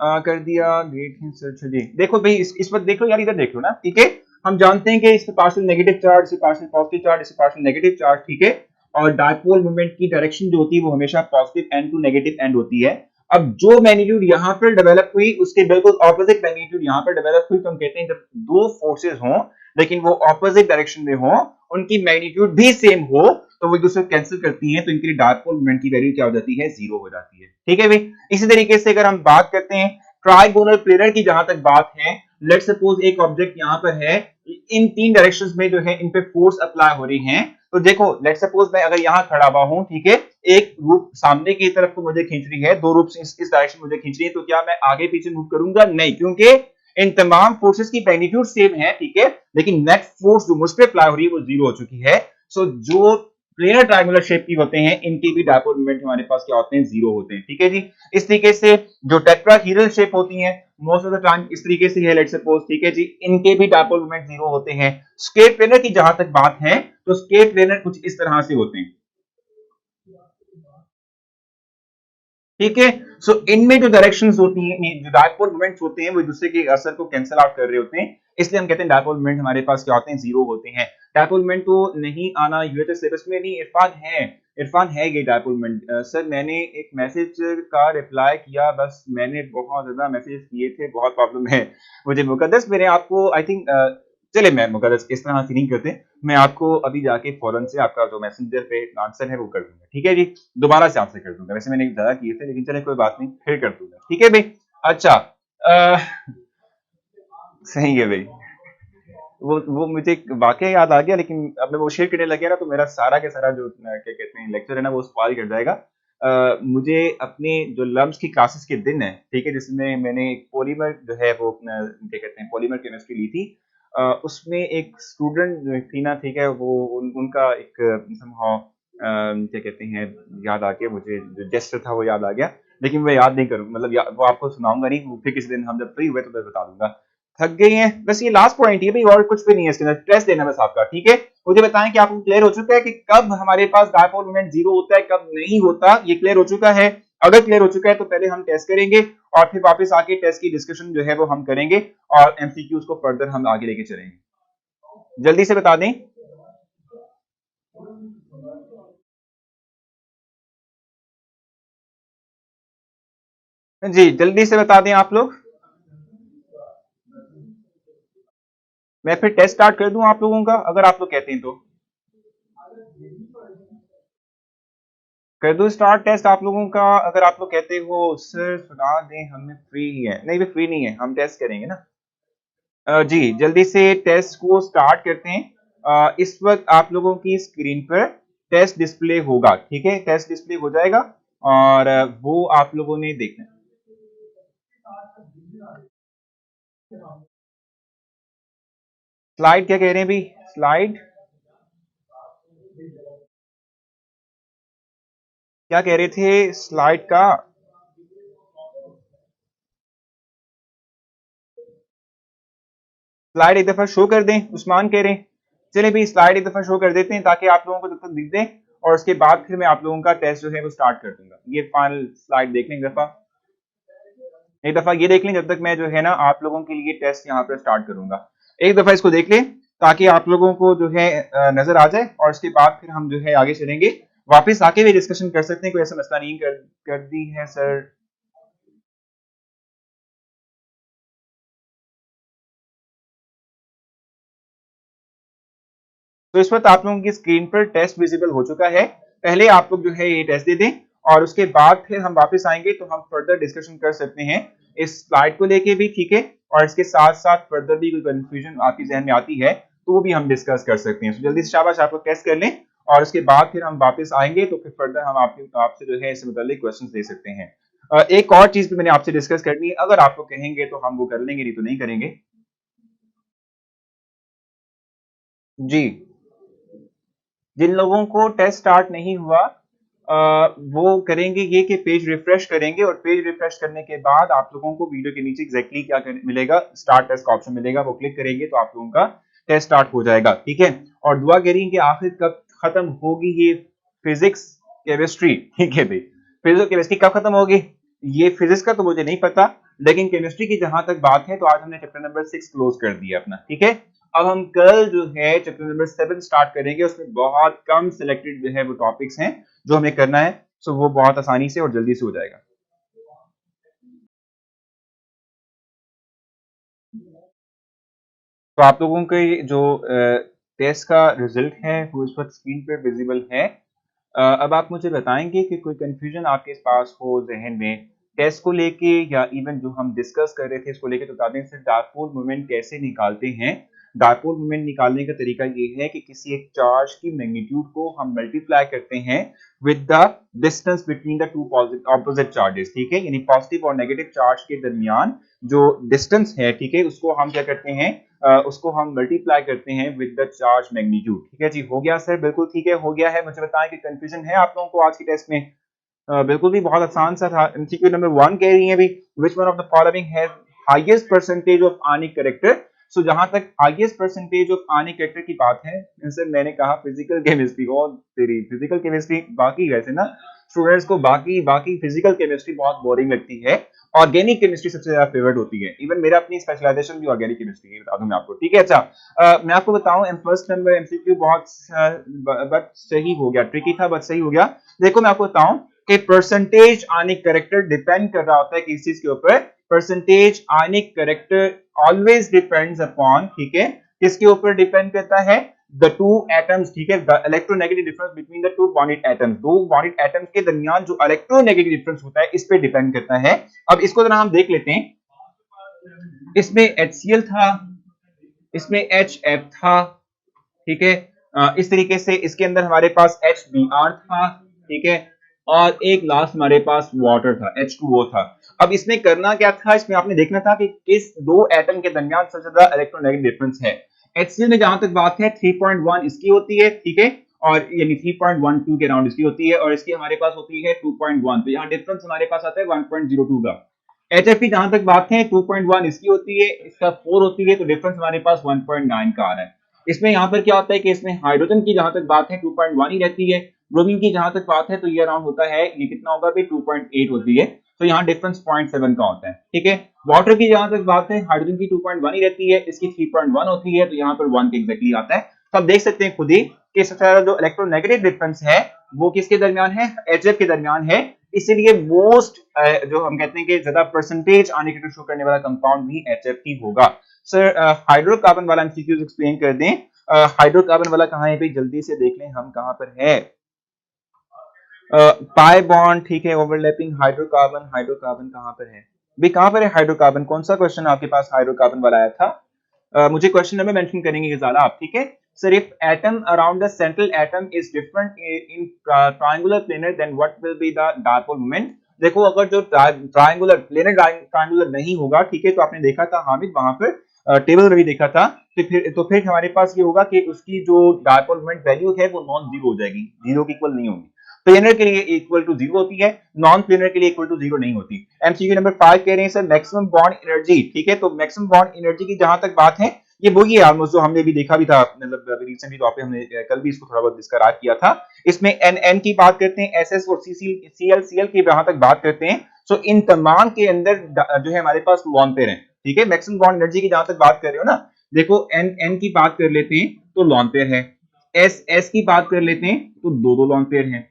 कर दिया ग्रेट सर्च जी। देखो भाई इस वक्त देख लो यार, इधर देख लो ना, ठीक है, हम जानते हैं कि इस पे पार्शियल नेगेटिव चार्ज, इस पार्शियल पॉजिटिव चार्ज, इस पार्शियल नेगेटिव चार्ज, ठीक है, और डायपोल मोमेंट की डायरेक्शन जो होती है वो हमेशा positive end to negative end होती है। अब जो मैग्नीट्यूड यहाँ पर डेवलप हुई उसके बिल्कुल ऑपोजिट मैग्नीट्यूड यहाँ पर डेवलप हुई, तो हम कहते हैं जब दो फोर्सेज हों लेकिन वो ऑपोजिट डायरेक्शन में हो, उनकी मैग्नीट्यूड भी सेम हो, तो वो एक दूसरे को कैंसिल करती हैं, तो इनके लिए डायपोल मोमेंट की वैल्यू क्या हो जाती है? जीरो हो जाती है। ठीक है भाई। इसी तरीके से अगर हम बात करते हैं ट्राइगोनल प्लेनर की, जहां तक बात है, लेट सपोज एक ऑब्जेक्ट यहां पर है, इन तीन डायरेक्शंस में जो है इन पे फोर्स अप्लाई हो रही हैं, तो देखो लेट सपोज मैं अगर यहां खड़ा हुआ हूं, ठीक है, एक रूप सामने की तरफ को मुझे खींच रही है, दो रूप इस डायरेक्शन मुझे खींच रही है, तो क्या मैं आगे पीछे मूव करूंगा? नहीं, क्योंकि इन तमाम फोर्सेस की मैग्नीट्यूड सेम है, ठीक है, लेकिन नेट फोर्स जो मुझ पे अप्लाई हो रही है वो जीरो हो चुकी है। सो जो प्लेनर ट्रायंगुलर शेप की होते हैं इनके भी डायपोल मोमेंट हमारे पास क्या होते हैं? जीरो होते हैं। ठीक है जी। इस तरीके से जो टेट्राहेड्रल शेप होती हैं मोस्ट ऑफ द टाइम इस तरीके से है, लेट सपोज, ठीक है जी, इनके भी डायपोल मोमेंट जीरो होते हैं। स्केट प्लेनर की जहां तक बात है, तो स्केट प्लेनर कुछ इस तरह से होते हैं, ठीक है। सो इनमें जो डायरेक्शंस होती हैं, जो डायपोल मोमेंट्स होते हैं, वो एक दूसरे के असर को कैंसिल आउट कर रहे होते हैं, इसलिए हम कहते हैं डायपोल मोमेंट हमारे पास क्या होते हैं? जीरो होते हैं। डायपोल मोमेंट तो नहीं आना यूएचएस सिलेबस में नहीं, इरफान है ये डायपोल मोमेंट। सर मैंने एक मैसेज का रिप्लाई किया, बस मैंने बहुत ज्यादा मैसेज किए थे, बहुत प्रॉब्लम है मुझे मुकद्दस, मैंने आपको आई थिंक चले मैं मुकद्दस इस तरह से नहीं करते, मैं आपको अभी जाके फौरन से आपका जो मैसेंजर पे आंसर है वो कर दूंगा, ठीक है जी, दोबारा से आपसे कर दूंगा। वैसे मैंने ज्यादा किए थे लेकिन चले कोई बात नहीं, फिर कर दूंगा, ठीक है भाई। अच्छा सही है भाई, वो मुझे एक वाकया याद आ गया, लेकिन अब मैं वो शेयर करने लग गया ना तो मेरा सारा का सारा जो क्या कहते हैं लेक्चर है ना वो स्पॉइल कर जाएगा। मुझे अपने जो लम्स की क्लासेस के दिन है, ठीक है, जिसमें मैंने एक पॉलीमर जो है वो क्या कहते हैं पॉलीमर केमिस्ट्री ली थी, उसमें एक स्टूडेंट जो थी ना, ठीक है, वो उनका एक somehow, क्या कहते हैं, याद आ गया मुझे, जो जेस्चर था वो याद आ गया, लेकिन मैं याद नहीं करूँ, मतलब वो आपको सुनाऊंगा नहीं, वो फिर किसी दिन हम जब फ्री हुए तो मैं बता दूंगा। थक गई हैं, बस ये लास्ट पॉइंट ही है भाई, और कुछ भी नहीं है इसके अंदर, टेस्ट देना बस आपका, ठीक है। मुझे बताएं कि आपको क्लियर हो चुका है कि कब हमारे पास डायपोल मोमेंट जीरो होता है, कब नहीं होता, ये क्लियर हो चुका है? अगर क्लियर हो चुका है तो पहले हम टेस्ट करेंगे और फिर वापस आके टेस्ट की डिस्कशन जो है वो हम करेंगे और एमसीक्यूज को फर्दर हम आगे लेके चलेंगे। जल्दी से बता दें। जी जल्दी से बता दें आप लोग। मैं फिर टेस्ट स्टार्ट कर दूं आप लोगों का, अगर आप लोग कहते हैं तो कर दूं स्टार्ट टेस्ट आप लोगों का। अगर आप लोग कहते हो सर सुना दें, हमें फ्री ही है, नहीं भी फ्री नहीं है, हम टेस्ट करेंगे ना। जी जल्दी से टेस्ट को स्टार्ट करते हैं। इस वक्त आप लोगों की स्क्रीन पर टेस्ट डिस्प्ले होगा, ठीक है, टेस्ट डिस्प्ले हो जाएगा और वो आप लोगों ने देखना है। स्लाइड क्या कह रहे हैं भी, स्लाइड क्या कह रहे थे स्लाइड का? स्लाइड एक दफा शो कर दें, उस्मान कह रहे हैं। चलिए भी स्लाइड एक दफा शो कर देते हैं ताकि आप लोगों को जब तक दिख दे, और उसके बाद फिर मैं आप लोगों का टेस्ट जो है वो स्टार्ट कर दूंगा। ये फाइनल स्लाइड देख लें एक दफा ये देख लें जब तक मैं जो है ना आप लोगों के लिए टेस्ट यहाँ पर स्टार्ट करूंगा। एक दफा इसको देख लें ताकि आप लोगों को जो है नजर आ जाए, और उसके बाद फिर हम जो है आगे चलेंगे। वापस आके भी डिस्कशन कर सकते हैं, कोई ऐसा मसला नहीं। कर दी है सर। तो इस वक्त आप लोगों की स्क्रीन पर टेस्ट विजिबल हो चुका है। पहले आप लोग जो है ये टेस्ट दे दें और उसके बाद फिर हम वापस आएंगे तो हम फर्दर डिस्कशन कर सकते हैं इस स्लाइड को लेके भी, ठीक है, और इसके साथ साथ फर्दर भी कोई कंफ्यूजन आपके जहन में आती है तो वो भी हम डिस्कस कर सकते हैं। तो जल्दी से शाबाश आप लोग टेस्ट कर लें और उसके बाद फिर हम वापस आएंगे तो फिर फर्दर हम आपसे जो है इससे मुतालिक क्वेश्चन दे सकते हैं। एक और चीज भी मैंने आपसे डिस्कस करनी है, अगर आप लोग कहेंगे तो हम वो कर लेंगे, नहीं तो नहीं करेंगे। जी जिन लोगों को टेस्ट स्टार्ट नहीं हुआ वो करेंगे ये कि पेज रिफ्रेश करेंगे, और पेज रिफ्रेश करने के बाद आप लोगों को वीडियो के नीचे एग्जैक्टली क्या मिलेगा, स्टार्ट टेस्ट का ऑप्शन मिलेगा, वो क्लिक करेंगे तो आप लोगों का टेस्ट स्टार्ट हो जाएगा, ठीक है। और दुआ करेंगे कि आखिर कब खत्म होगी ये फिजिक्स केमिस्ट्री, ठीक है भाई, फिजिक्स केमिस्ट्री कब खत्म होगी ये फिजिक्स का तो मुझे नहीं पता, लेकिन केमिस्ट्री की जहां तक बात है तो आज हमने चैप्टर नंबर 6 क्लोज कर दिया अपना, ठीक है। अब हम कल जो है चैप्टर नंबर 7 स्टार्ट करेंगे, उसमें बहुत कम सिलेक्टेड जो है वो टॉपिक्स हैं जो हमें करना है, सो वो बहुत आसानी से और जल्दी से हो जाएगा। तो आप लोगों के जो टेस्ट का रिजल्ट है वो इस वक्त स्क्रीन पर विजिबल है। अब आप मुझे बताएंगे कि कोई कंफ्यूजन आपके पास हो जहन में टेस्ट को लेके, या इवन जो हम डिस्कस कर रहे थे इसको लेके, तो बता दें सर डायपोल मोमेंट कैसे निकालते हैं। डायपोल मोमेंट निकालने का तरीका ये है कि किसी एक चार्ज की मैग्नीट्यूड को हम मल्टीप्लाई करते हैं with the distance between the two opposite charges, ठीक है, यानी पॉजिटिव और नेगेटिव चार्ज के दरमियान जो डिस्टेंस है, ठीक है, उसको हम क्या करते हैं, उसको हम मल्टीप्लाई करते हैं विद द चार्ज मैग्नीट्यूड, ठीक है जी। हो गया सर, बिल्कुल ठीक है, हो गया है। मुझे बताएं कि कंफ्यूजन है आप लोगों को आज की टेस्ट में? बिल्कुल भी बहुत आसान सा था। एमसीक्यू नंबर 1 कह रही है भी, which one of the following has highest percentage of ionic character. So जहां तक highest percentage of ionic character की बात है, सर मैंने कहा फिजिकल केमिस्ट्री, और तेरी फिजिकल केमिस्ट्री, बाकी वैसे ना स्टूडेंट्स को बाकी बाकी फिजिकल केमिस्ट्री बहुत बोरिंग लगती है, ऑर्गेनिक केमिस्ट्री सबसे ज्यादा फेवरेट होती है। इवन मेरा अपनी स्पेशलाइजेशन भी ऑर्गेनिक केमिस्ट्री है, बता दूं मैं आपको, ठीक है। अच्छा मैं आपको बताऊं फर्स्ट नंबर एमसीक्यू बहुत बट सही हो गया, ट्रिकी था बट सही हो गया। देखो मैं आपको बताऊं कि परसेंटेज आनिक कैरेक्टर डिपेंड कर रहा होता है किस चीज के ऊपर। Percentage ionic character always depends upon, ठीक है, किसके ऊपर डिपेंड करता है, द टू एटम्स, ठीक है, the electronegative difference between the two bonded atoms, दो बॉन्डेड एटम्स के दरमियान जो इलेक्ट्रोनेगेटिव डिफरेंस होता है इस पे डिपेंड करता है। अब इसको जरा हम देख लेते हैं। इसमें HCl था, इसमें HF था, ठीक है। इस तरीके से इसके अंदर हमारे पास HBr था, ठीक है, और एक लास्ट हमारे पास वाटर था, H2O था। अब इसमें करना क्या था, इसमें आपने देखना था कि किस दो एटम के दरमियान सबसे ज्यादा इलेक्ट्रोनेगेटिव डिफरेंस है। HCl में जहां तक बात है 3.1 इसकी होती है, ठीक है, और यानी 3.12 के राउंड इसकी होती है, और इसकी हमारे पास होती है 2.1, तो यहाँ डिफरेंस हमारे पास आता है 1.02 का। HFP जहां तक बात है 2.1 इसकी होती है, इसका 4 होती है, तो डिफरेंस हमारे पास 1.9 का आ रहा है। इसमें यहाँ पर क्या होता है कि इसमें हाइड्रोजन की जहां तक बात है 2.1 ही रहती है, ब्रोमीन की जहां तक बात है तो ये अराउंड होता है, ये कितना होगा भाई 2.8 होती है, तो यहाँ डिफरेंस 0.7 का होता है, ठीक है। वाटर की जहां तक बात है हाइड्रोजन की 2.1 ही रहती है, इसकी 3.1 होती है, तो यहाँ पर 1 के एग्जैक्टली आता है। तो आप देख सकते हैं खुद ही कि सबसे ज्यादा जो इलेक्ट्रोनेगेटिव डिफरेंस है वो किसके दरमियान है, HF के दरमियान है, इसीलिए मोस्ट जो हम कहते हैं कि ज्यादा परसेंटेज आने के शो करने वाला कंपाउंड भी HF ही होगा। सर हाइड्रोकार्बन वाला एमसीक्यूज एक्सप्लेन कर दें। हाइड्रोकार्बन वाला कहाँ है भाई, जल्दी से देख लें हम कहां पर है। पाई बॉन्ड, ठीक है, ओवरलैपिंग हाइड्रोकार्बन, हाइड्रोकार्बन कहां पर है भाई, कहां पर है हाइड्रोकार्बन, कौन सा क्वेश्चन आपके पास हाइड्रोकार्बन वाला आया था? मुझे क्वेश्चन नंबर मेंशन करेंगे गजाला आप, ठीक है। Sir if atom around the central atom is different in triangular planar then what will be the dipole moment. देखो अगर जो ट्रायंगुलर प्लेनर ट्रायंगुलर नहीं होगा, ठीक है, तो आपने देखा था हामिद वहां पर टेबल में भी देखा था, तो फिर हमारे पास ये होगा कि उसकी जो डायपोल मोमेंट वैल्यू है वो नॉन जीरो हो जाएगी, जीरो की इक्वल नहीं होगी। प्लेनर के लिए इक्वल टू जीरो होती है, नॉन प्लेनर के लिए इक्वल टू जीरो नहीं होती। एमसीक्यू नंबर 5 कह रहे हैं सर मैक्सिमम बॉन्ड एनर्जी, ठीक है, तो मैक्सिमम बॉन्ड एनर्जी की जहां तक बात है ये वही है ऑलमोस्ट जो हमने भी देखा भी था, मतलब रिसेंटली तो हमने कल भी इसको थोड़ा बहुत डिस्कस किया था। इसमें एन की बात करते हैं, एसएस और सीएल की जहां तक बात करते हैं, सो इन तमाम के अंदर जो है हमारे पास लॉन पेयर है, ठीक है। मैक्सिमम बॉन्ड एनर्जी की जहां तक बात कर रहे हो ना, देखो एन की बात कर लेते हैं तो लॉन पेयर है, एस की बात कर लेते हैं तो दो लॉन पेयर हैं,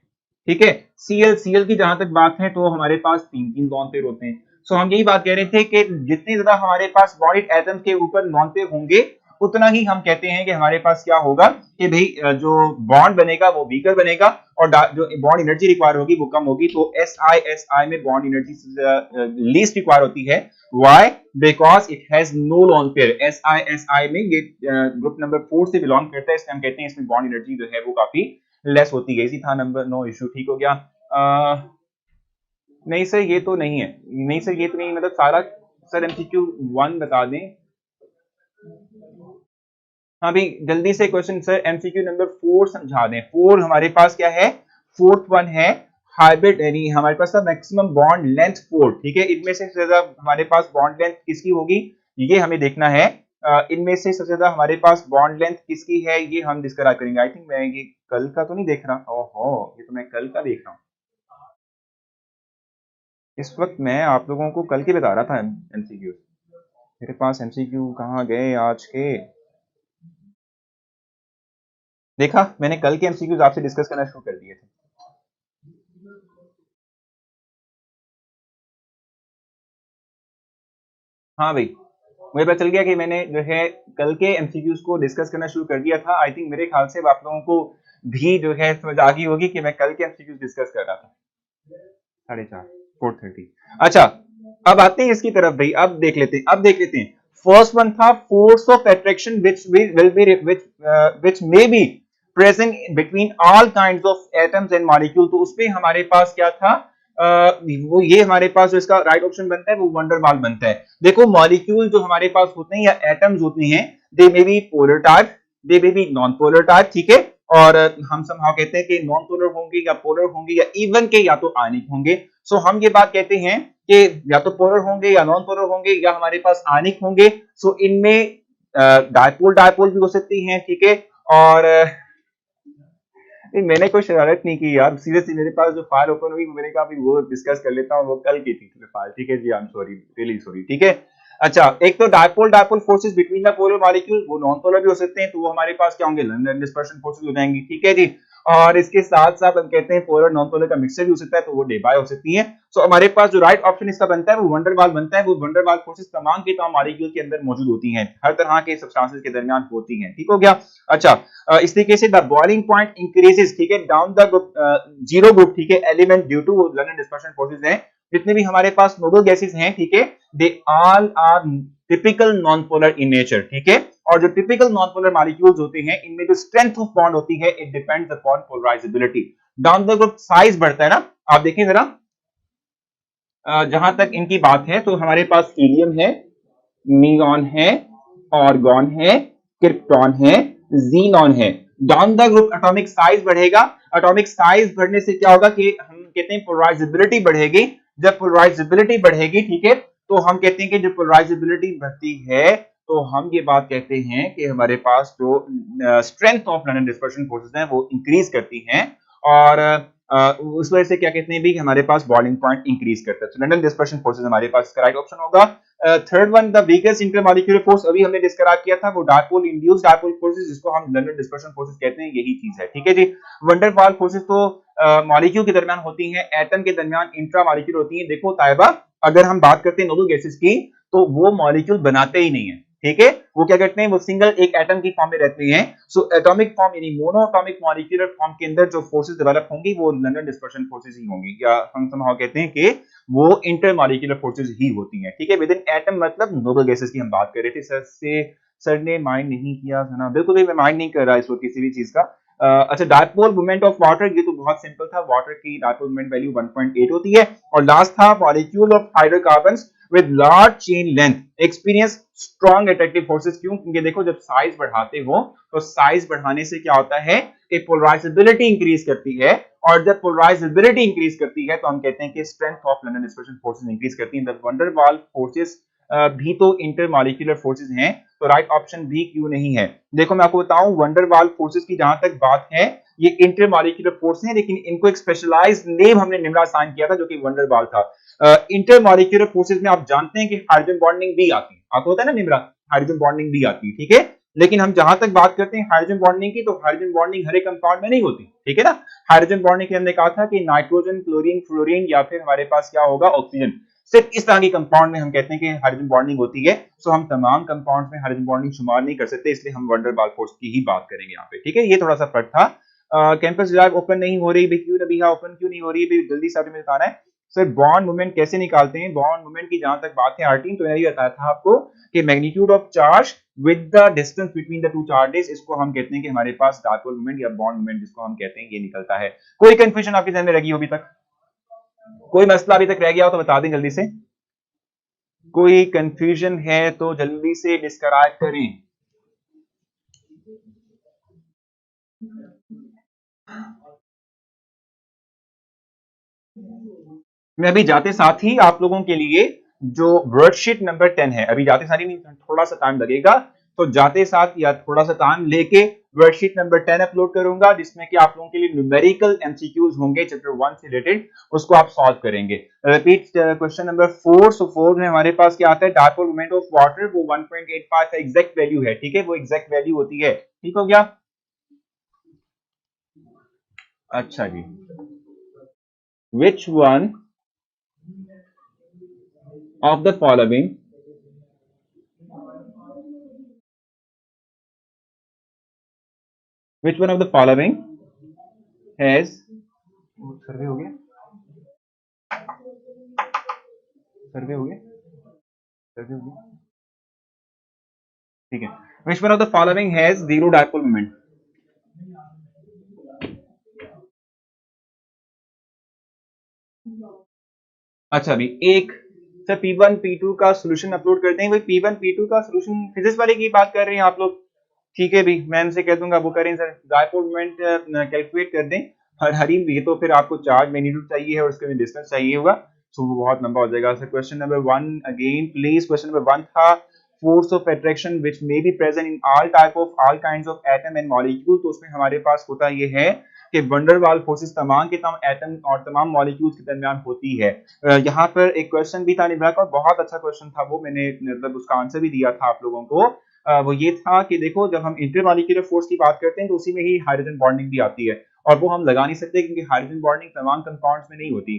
ठीक है। सीएल की जहां तक बात है तो हमारे पास तीन लॉन पेयर होते हैं। सो हम यही बात कह रहे थे कि जितने ज्यादा हमारे पास बॉन्डेड एटम्स के ऊपर लॉन पेयर होंगे उतना ही हम कहते हैं कि हमारे पास क्या होगा कि भाई जो बॉन्ड बनेगा वो वीकर बनेगा और जो बॉन्ड एनर्जी रिक्वायर होगी वो कम होगी। तो एसआई में बॉन्ड एनर्जी लीस्ट रिक्वायर होती है, why, because it has no lone pair. SI में ये ग्रुप नंबर 4 से बिलोंग करता है, इसलिए हम कहते हैं इसमें बॉन्ड एनर्जी जो है वो काफी लेस होती है। इसी था नंबर 9 इशू, ठीक हो गया। नहीं सर ये तो नहीं है, नहीं सर ये तो नहीं, मतलब सारा सर एमसीक्यू 1 बता दें। हाँ भाई जल्दी से क्वेश्चन सर एमसीक्यू नंबर 4 समझा दें। 4 हमारे पास क्या है, फोर्थ वन है हाइब्रिड, यानी हमारे पास मैक्सिमम बॉन्ड लेंथ 4, ठीक है। इनमें से ज्यादा हमारे पास बॉन्ड लेंथ किसकी होगी ये हमें देखना है। इनमें से सबसे ज्यादा हमारे पास बॉन्ड लेंथ किसकी है ये हम डिस्कस करेंगे। आई थिंक मैं ये कल का तो नहीं देख रहा, ओहो ये तो मैं कल का देख रहा हूँ, इस वक्त मैं आप लोगों को कल के बता रहा था एमसीक्यू। मेरे पास एमसीक्यू कहाँ गए आज के, देखा मैंने कल के एमसीक्यूज आपसे डिस्कस करना शुरू कर दिए थे। हाँ भाई मुझे पता चल गया कि मैंने जो है कल के एमसीक्यूज को डिस्कस करना शुरू कर दिया था। आई थिंक मेरे ख्याल से आप लोगों को भी जो है समझ आ गई होगी कि मैं कल के एमसीक्यूज डिस्कस कर रहा था। 4:30 4:30। अच्छा अब आते हैं इसकी तरफ भाई, अब देख लेते हैं। फर्स्ट वन था force of attraction which may be present between all kinds of atoms and molecule। तो उसमें हमारे पास क्या था, वो ये हमारे पास जो इसका राइट ऑप्शन बनता है वो वंडरवाल बनता है। देखो मॉलिक्यूल जो हमारे पास होते हैं या एटम्स होते हैं, they may be polar type, they may be non polar type, ठीक है। और हम समहाउ कहते हैं कि नॉन पोलर होंगे या पोलर होंगे या इवन के या तो आयनिक होंगे। सो हम ये बात कहते हैं कि या तो पोलर होंगे या नॉन पोलर होंगे या हमारे पास आयनिक होंगे। सो इनमें डायपोल भी हो सकती हैं, ठीक है। और मैंने कोई शरारत नहीं की यार, सीरियसली मेरे पास जो फाइल ओपन हुई मैंने कहा वो डिस्कस कर लेता हूँ, वो कल की थी फाइल, ठीक है जी, I am sorry, really sorry, ठीक है। अच्छा एक तो dipole forces between the polar molecule, वो नॉन पोलर भी हो सकते हैं, तो वो हमारे पास क्या होंगे, लंदन डिस्पर्शन फोर्सेस हो जाएंगी, ठीक है जी। और इसके साथ साथ हम कहते हैं पोलर नॉन पोलर का मिक्सचर भी हो सकता है, तो वो डेबाय हो सकती है। सो हमारे पास जो राइट ऑप्शन इसका बनता है वो वंडरवाल बनता है। वो वंडरवाल फोर्सेस तमाम के तमाम मॉलिक्यूल के अंदर मौजूद होती हैं, हर तरह के सब्सटेंसेस के दरमियान होती हैं, ठीक हो गया। अच्छा इस तरीके से द बॉइलिंग पॉइंट इंक्रीजेस, ठीक है, down the group zero group, ठीक है, element due to London dispersion forces हैं। जितने भी हमारे पास नोबल गैसेस हैं, ठीक है, they all are typical non polar in nature, ठीक है। और जो टिपिकल नॉन पोलर मॉलिक्यूल्स होते हैं इनमें जो स्ट्रेंथ ऑफ बॉन्ड होती है it depends upon polarisability. Down the group size बढ़ता है ना, आप देखें जरा, जहां तक इनकी बात है तो हमारे पास हीलियम है, नियॉन है, आर्गॉन है, क्रिप्टॉन है, जीनॉन है। Down the group atomic size बढ़ेगा। एटॉमिक साइज बढ़ने से क्या होगा कि हम कहते हैं पोलराइजेबिलिटी बढ़ेगी। जब पोलराइजेबिलिटी बढ़ेगी, ठीक है, तो हम कहते हैं कि जब पोलराइजेबिलिटी बढ़ती है तो हम ये बात कहते हैं कि हमारे पास जो strength of London dispersion forces हैं वो इंक्रीज करती हैं और उस वजह से क्या कहते हैं भी हमारे पास बॉइलिंग पॉइंट इंक्रीज करता है। तो लंडन डिस्पर्शन फोर्सेस हमारे पास इसका राइट ऑप्शन होगा। Third one, the weakest intermolecular force, अभी हमने डिस्क्राइब किया था, वो डायपोल इंड्यूस्ड डायपोल फोर्सेस जिसको हम लंडन डिस्पर्शन फोर्सेस कहते हैं, यही चीज है। ठीक है जी। वंडर वाल फोर्सेस तो मॉलिक्यूल के दरमियान होती हैं, एटम के दरमियान इंट्रा मॉलिक्यूल होती हैं। देखो ताइबा, अगर हम बात करते हैं नोबल गैसेस की तो वो मॉलिक्यूल बनाते ही नहीं है, ठीक है, वो क्या करते हैं, वो सिंगल एक एटम की फॉर्म में रहते हैं। सो एटॉमिक फॉर्म यानी मोनोएटॉमिक मॉलिक्यूलर फॉर्म के अंदर जो फोर्सेस डेवलप होंगी वो लंडन डिस्पर्शन फोर्सेस ही होंगी, या हम समहाउ कहते हैं कि वो इंटरमॉलिक्यूलर फोर्सेस ही होती हैं। ठीक है, विद इन एटम मतलब नोबल गैसेस की हम बात कर रहे थे। सर ने माइंड नहीं किया था ना, बिल्कुल भी मैं माइंड नहीं कर रहा इस वक्त किसी भी चीज का। अच्छा, डायपोल मोमेंट ऑफ वाटर, ये तो बहुत सिंपल था, वाटर की डायपोल मोमेंट वैल्यू 1.8 होती है। और लास्ट था molecule of hydrocarbons with large chain length experience strong attractive forces। क्यों? क्योंकि देखो जब साइज बढ़ाते हो तो साइज बढ़ाने से क्या होता है कि पोलराइजेबिलिटी इंक्रीज करती है, और जब पोलराइजेबिलिटी इंक्रीज करती है तो हम कहते हैं कि strength of London dispersion forces increase करती हैं। द वंडर वाल फोर्सेस भी तो इंटरमॉलिक्यूलर फोर्सेस हैं, तो राइट ऑप्शन भी क्यों नहीं है। देखो मैं आपको बताऊं, वंडर वाल फोर्सेस की जहां तक बात है ये इंटरमॉलिक्यूलर फोर्स है, लेकिन इनको एक स्पेशलाइज्ड नेम हमने निम्रा असाइन किया था जो कि वंडर वाल था। इंटरमॉलिक्यूलर फोर्सेस में आप जानते हैं कि हाइड्रोजन बॉन्डिंग भी आती है, आपको होता है ना निम्रा, हाइड्रोजन बॉन्डिंग भी आती है, ठीक है। लेकिन हम जहां तक बात करते हैं हाइड्रोजन बॉन्डिंग की, तो हाइड्रोजन बॉन्डिंग हर एक कंपाउंड में नहीं होती, ठीक है ना। हाइड्रोजन बॉन्डिंग के हमने कहा था कि नाइट्रोजन, क्लोरीन, फ्लोरीन या फिर हमारे पास क्या होगा, ऑक्सीजन, सिर्फ इस तरह की कंपाउंड में हम कहते हैं कि हाइड्रोजन बॉन्डिंग होती है। सो हम तमाम कंपाउंड्स में हाइड्रोजन बॉन्डिंग शुमार नहीं कर सकते, इसलिए हम वंडर वाल फोर्स की ही बात करेंगे यहाँ पे, ठीक है। ये थोड़ा सा फर्क था। कैंपस ड्राइव ओपन नहीं हो रही, क्यों नबी ओपन क्यों नहीं हो रही, जल्दी से आपने बताना है। सर बॉन्ड मूवमेंट कैसे निकालते हैं, बॉन्ड मूवमेंट की जहां तक बात है आर्टिन, तो यही बताया था आपको कि magnitude of charge with the distance between the two charges, इसको हम कहते हैं कि हमारे पास डायपोल मूवमेंट या बॉन्ड मूवमेंट जिसको हम कहते हैं, ये निकलता है। कोई कंफ्यूजन आपके ध्यान में लगी हो अभी तक, कोई मसला अभी तक रह गया हो तो बता दें जल्दी से, कोई कंफ्यूजन है तो जल्दी से डिस्क्राइब करें। मैं अभी जाते साथ ही आप लोगों के लिए जो वर्कशीट नंबर 10 है, अभी जाते साथ ही नहीं, थोड़ा सा टाइम लगेगा, तो जाते साथ या थोड़ा सा टाइम लेके वर्कशीट नंबर 10 अपलोड करूंगा, जिसमें कि आप लोगों के लिए न्यूमेरिकल एमसीक्यूज होंगे चैप्टर 1 से रिलेटेड, उसको आप सॉल्व करेंगे। Repeat question number 4। सो 4 में हमारे पास क्या आता है, डायपोल मोमेंट ऑफ वाटर, वो 1.85 का एग्जैक्ट वैल्यू है, ठीक है, वो एग्जैक्ट वैल्यू होती है, ठीक हो गया। अच्छा जी, which one of the following which one of the following has सर्वे हो गया, सर्वे हो गया, सर्वे हो गया, ठीक है। which one of the following has zero dipole moment? अच्छा अभी एक सर P1 P2 का सॉल्यूशन अपलोड करते हैं भाई, P1 P2 का सॉल्यूशन फिजिक्स वाले की बात कर रहे हैं आप लोग, ठीक है भी, मैं इनसे कह दूंगा वो करें सर, डायपोल मोमेंट कैलकुलेट कर दें। हरीम ये तो फिर आपको चार्ज मैग्नीट्यूड चाहिए है और उसके लिए डिस्टेंस चाहिए होगा, सो वो बहुत लंबा हो जाएगा। Sir question number 1 again please, question number 1 था force of attraction which may be present in all kinds of atom and molecule, तो उसमें हमारे पास होता ये है कि वंडर वाल फोर्सेस तमाम के तमाम एटम और तमाम मॉलिक्यूल्स के दरमियान होती है। यहाँ पर एक क्वेश्चन भी था निभा का, बहुत अच्छा क्वेश्चन था वो, मैंने मतलब उसका आंसर भी दिया था आप लोगों को। वो ये था कि देखो जब हम इंटरमॉलिक्यूलर फोर्स की बात करते हैं तो उसी में ही हाइड्रोजन बॉन्डिंग भी आती है, और वो हम लगा नहीं सकते क्योंकि हाइड्रोजन बॉन्डिंग तमाम कंपाउंड्स में नहीं होती,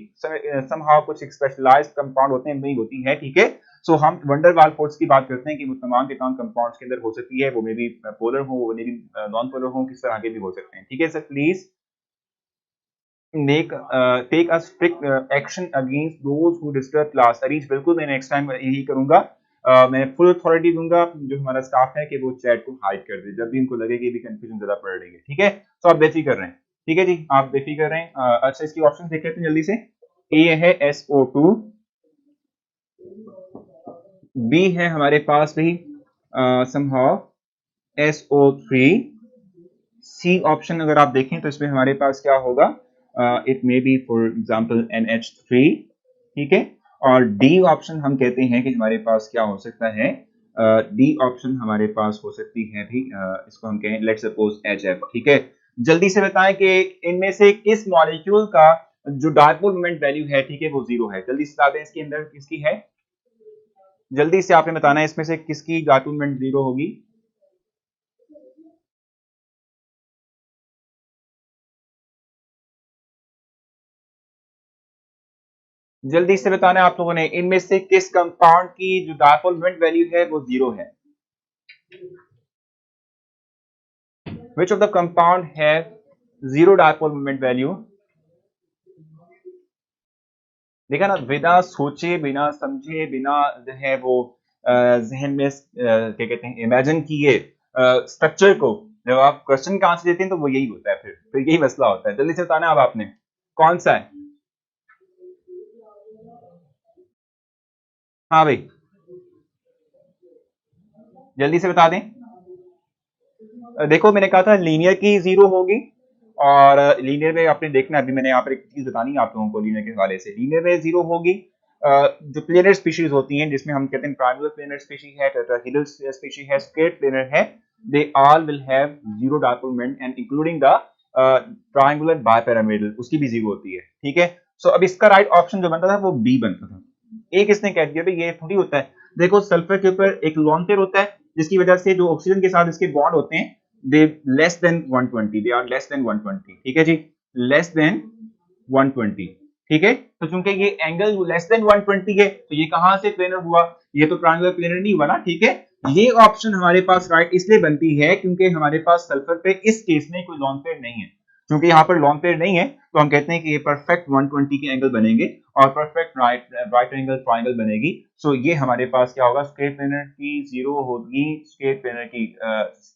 समहाउ कुछ स्पेशलाइज्ड कंपाउंड होते हैं नहीं होती है, ठीक है। सो हम वंडर वाल फोर्स की बात करते हैं कि वो तमाम के तमाम कंपाउंड्स के अंदर हो सकती है, वो मे बी पोलर हो, वो मे बी नॉन पोलर हो, किस तरह के भी हो सकते हैं, ठीक है। Sir please take a strict action against those who disturb class। Areej बिल्कुल मैं नेक्स्ट टाइम यही करूंगा, मैं फुल अथॉरिटी दूंगा जो हमारा स्टाफ है कि वो चैट को हाइड कर दे जब भी उनको लगे कि भी कंफ्यूजन ज्यादा पड़ रही है। ठीक है, तो आप बेफिक्र रहें। ठीक है जी, आप बेफिक्र रहें। अच्छा, इसकी ऑप्शन देख लेते हैं जल्दी से। ए है SO2, बी है हमारे पास भी समहाउ SO3, सी ऑप्शन अगर आप देखें तो इसमें हमारे पास क्या होगा, it may be for example NH3। ठीक है, और डी ऑप्शन हम कहते हैं कि हमारे पास क्या हो सकता है, डी ऑप्शन हमारे पास हो सकती है भी, इसको हम कहें लेट्स सपोज HF। ठीक है, जल्दी से बताएं कि इनमें से किस मॉलिक्यूल का जो डायपोल मोमेंट वैल्यू है, ठीक है, वो 0 है। जल्दी से बता दें इसके अंदर किसकी है, जल्दी से आपने बताना है इसमें से किसकी डायपोल मोमेंट 0 होगी। जल्दी से बताना है आप लोगों ने, इनमें से किस कंपाउंड की जो डायपोल मोमेंट वैल्यू है वो 0 है। Which of the compound have zero dipole moment value? देखा ना, बिना सोचे बिना समझे बिना जो है वो जहन में क्या कहते हैं इमेजिन किए स्ट्रक्चर को जब आप क्वेश्चन का आंसर देते हैं तो वो यही होता है, फिर यही मसला होता है। जल्दी से बताना अब आपने कौन सा है। हाँ भाई, जल्दी से बता दें। देखो मैंने कहा था लीनियर की 0 होगी, और लीनियर में आपने देखना, अभी मैंने यहाँ पर एक चीज बतानी है आप लोगों को लीनियर के हवाले से। लीनियर में 0 होगी। जो प्लेनर स्पीशीज होती हैं जिसमें हम कहते हैं ट्रायंगुलर प्लेनर स्पीशीज है, टेट्राहेड्रल स्पीशीज है, स्क्वायर प्लेनर है, they all will have 0 dipole moment and including the triangular bipyramidal, उसकी भी 0 होती है। ठीक है, सो अब इसका राइट ऑप्शन जो बनता था वो बी बनता था। एक इसने कह दिया भाई ये थोड़ी होता है। देखो सल्फर के ऊपर एक लोन पेयर होता है जिसकी वजह से जो ऑक्सीजन के साथ इसके बॉन्ड होते हैं they less than 120, they are less than 120। ठीक है जी, लेस देन 120। ठीक है, तो चूंकि ये एंगल लेस देन 120 है तो ये कहां से प्लेनर हुआ, ये तो ट्रायंगुलर प्लेनर नहीं हुआ ना। ठीक है, ये ऑप्शन हमारे पास राइट इसलिए बनती है क्योंकि हमारे पास सल्फर पे इस केस में कोई लॉन पेयर नहीं है। क्योंकि यहाँ पर लॉन पेयर नहीं है तो हम कहते हैं कि ये परफेक्ट 120 के एंगल बनेंगे और परफेक्ट राइट एंगल ट्रायंगल बनेगी। सो ये हमारे पास क्या होगा, स्क्वायर प्लेनर की 0 होगी, स्क्वायर प्लेनर की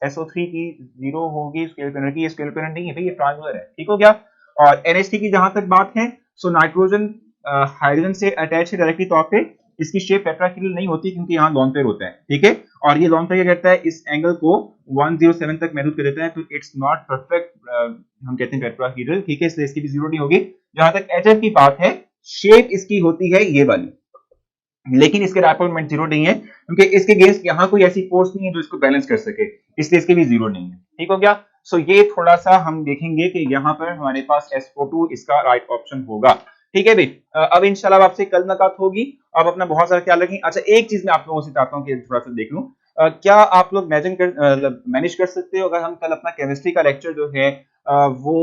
SO3 की 0 होगी, स्क्वायर प्लेनर की, ये स्क्वायर प्लेनर नहीं है भाई, ये ट्रायंगुलर है। ठीक हो गया। और NH3 की जहां तक बात है, सो नाइट्रोजन हाइड्रोजन से अटैच है डायरेक्टली तौर पे, इसकी शेप टेट्राहेड्रल नहीं होती क्योंकि यहाँ लॉन पेयर होता है। ठीक है, और ये लॉन पेयर क्या करता है, इस एंगल को 107 तक महसूस कर देता है, तो इट्स नॉट परफेक्ट, हम कहते हैं टेट्राहेड्रल। ठीक है, इसलिए इसकी भी 0 नहीं होगी। जहां तक HF की बात है, शेप इसकी होती है ये वाली, लेकिन इसके डायपोल मोमेंट 0 नहीं है क्योंकि इसके अगेंस्ट यहाँ कोई ऐसी फोर्स नहीं है जो इसको बैलेंस कर सके, इसलिए इसके भी 0 नहीं है। ठीक हो गया। सो ये थोड़ा सा हम देखेंगे कि यहाँ पर हमारे पास SO2 इसका राइट ऑप्शन होगा। ठीक है भाई, अब इंशाल्लाह आपसे कल मुलाकात होगी। अब अपना बहुत सारा ख्याल रखें। अच्छा, एक चीज मैं आप लोगों से चाहता हूँ कि थोड़ा सा देख लूं, क्या आप लोग मैनेज कर सकते हो अगर हम कल अपना केमिस्ट्री का लेक्चर जो है वो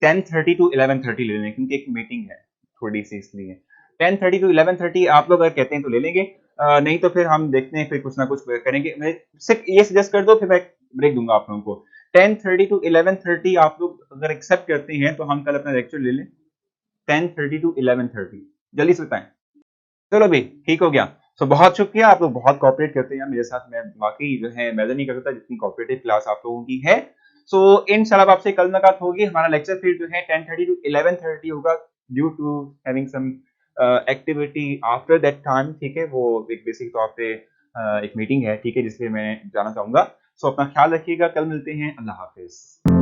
10:30 टू 11:30 ले लें, क्योंकि एक मीटिंग है थोड़ी सी, इसलिए 10:30 टू 11:30 आप लोग अगर कहते हैं तो ले लेंगे, नहीं तो फिर हम देखते हैं, फिर कुछ ना कुछ करेंगे। मैं सिर्फ ये सजेस्ट कर दो, फिर मैं ब्रेक दूंगा आप लोगों को। 10:30 टू 11:30 आप लोग अगर एक्सेप्ट करते हैं तो हम कल अपना लेक्चर ले लें 10:30 टू 11:30, जल्दी से बताएं। चलो भाई, ठीक हो गया। तो बहुत शुक्रिया, आप लोग बहुत कोऑपरेट करते हैं मेरे साथ। मैं वाकई जो है इमेजिन नहीं करता जितनी कोऑपरेटिव क्लास आप लोगों की है। सो इंशाल्लाह आपसे कल मुलाकात होगी। हमारा लेक्चर फिर जो है 10:30 टू 11:30 होगा, due to having some activity after that time. ठीक है, वो एक बेसिक तौर पे एक मीटिंग है, ठीक है, जिसलिए मैं जाना चाहूंगा। सो अपना ख्याल रखिएगा, कल मिलते हैं, अल्लाह हाफिज।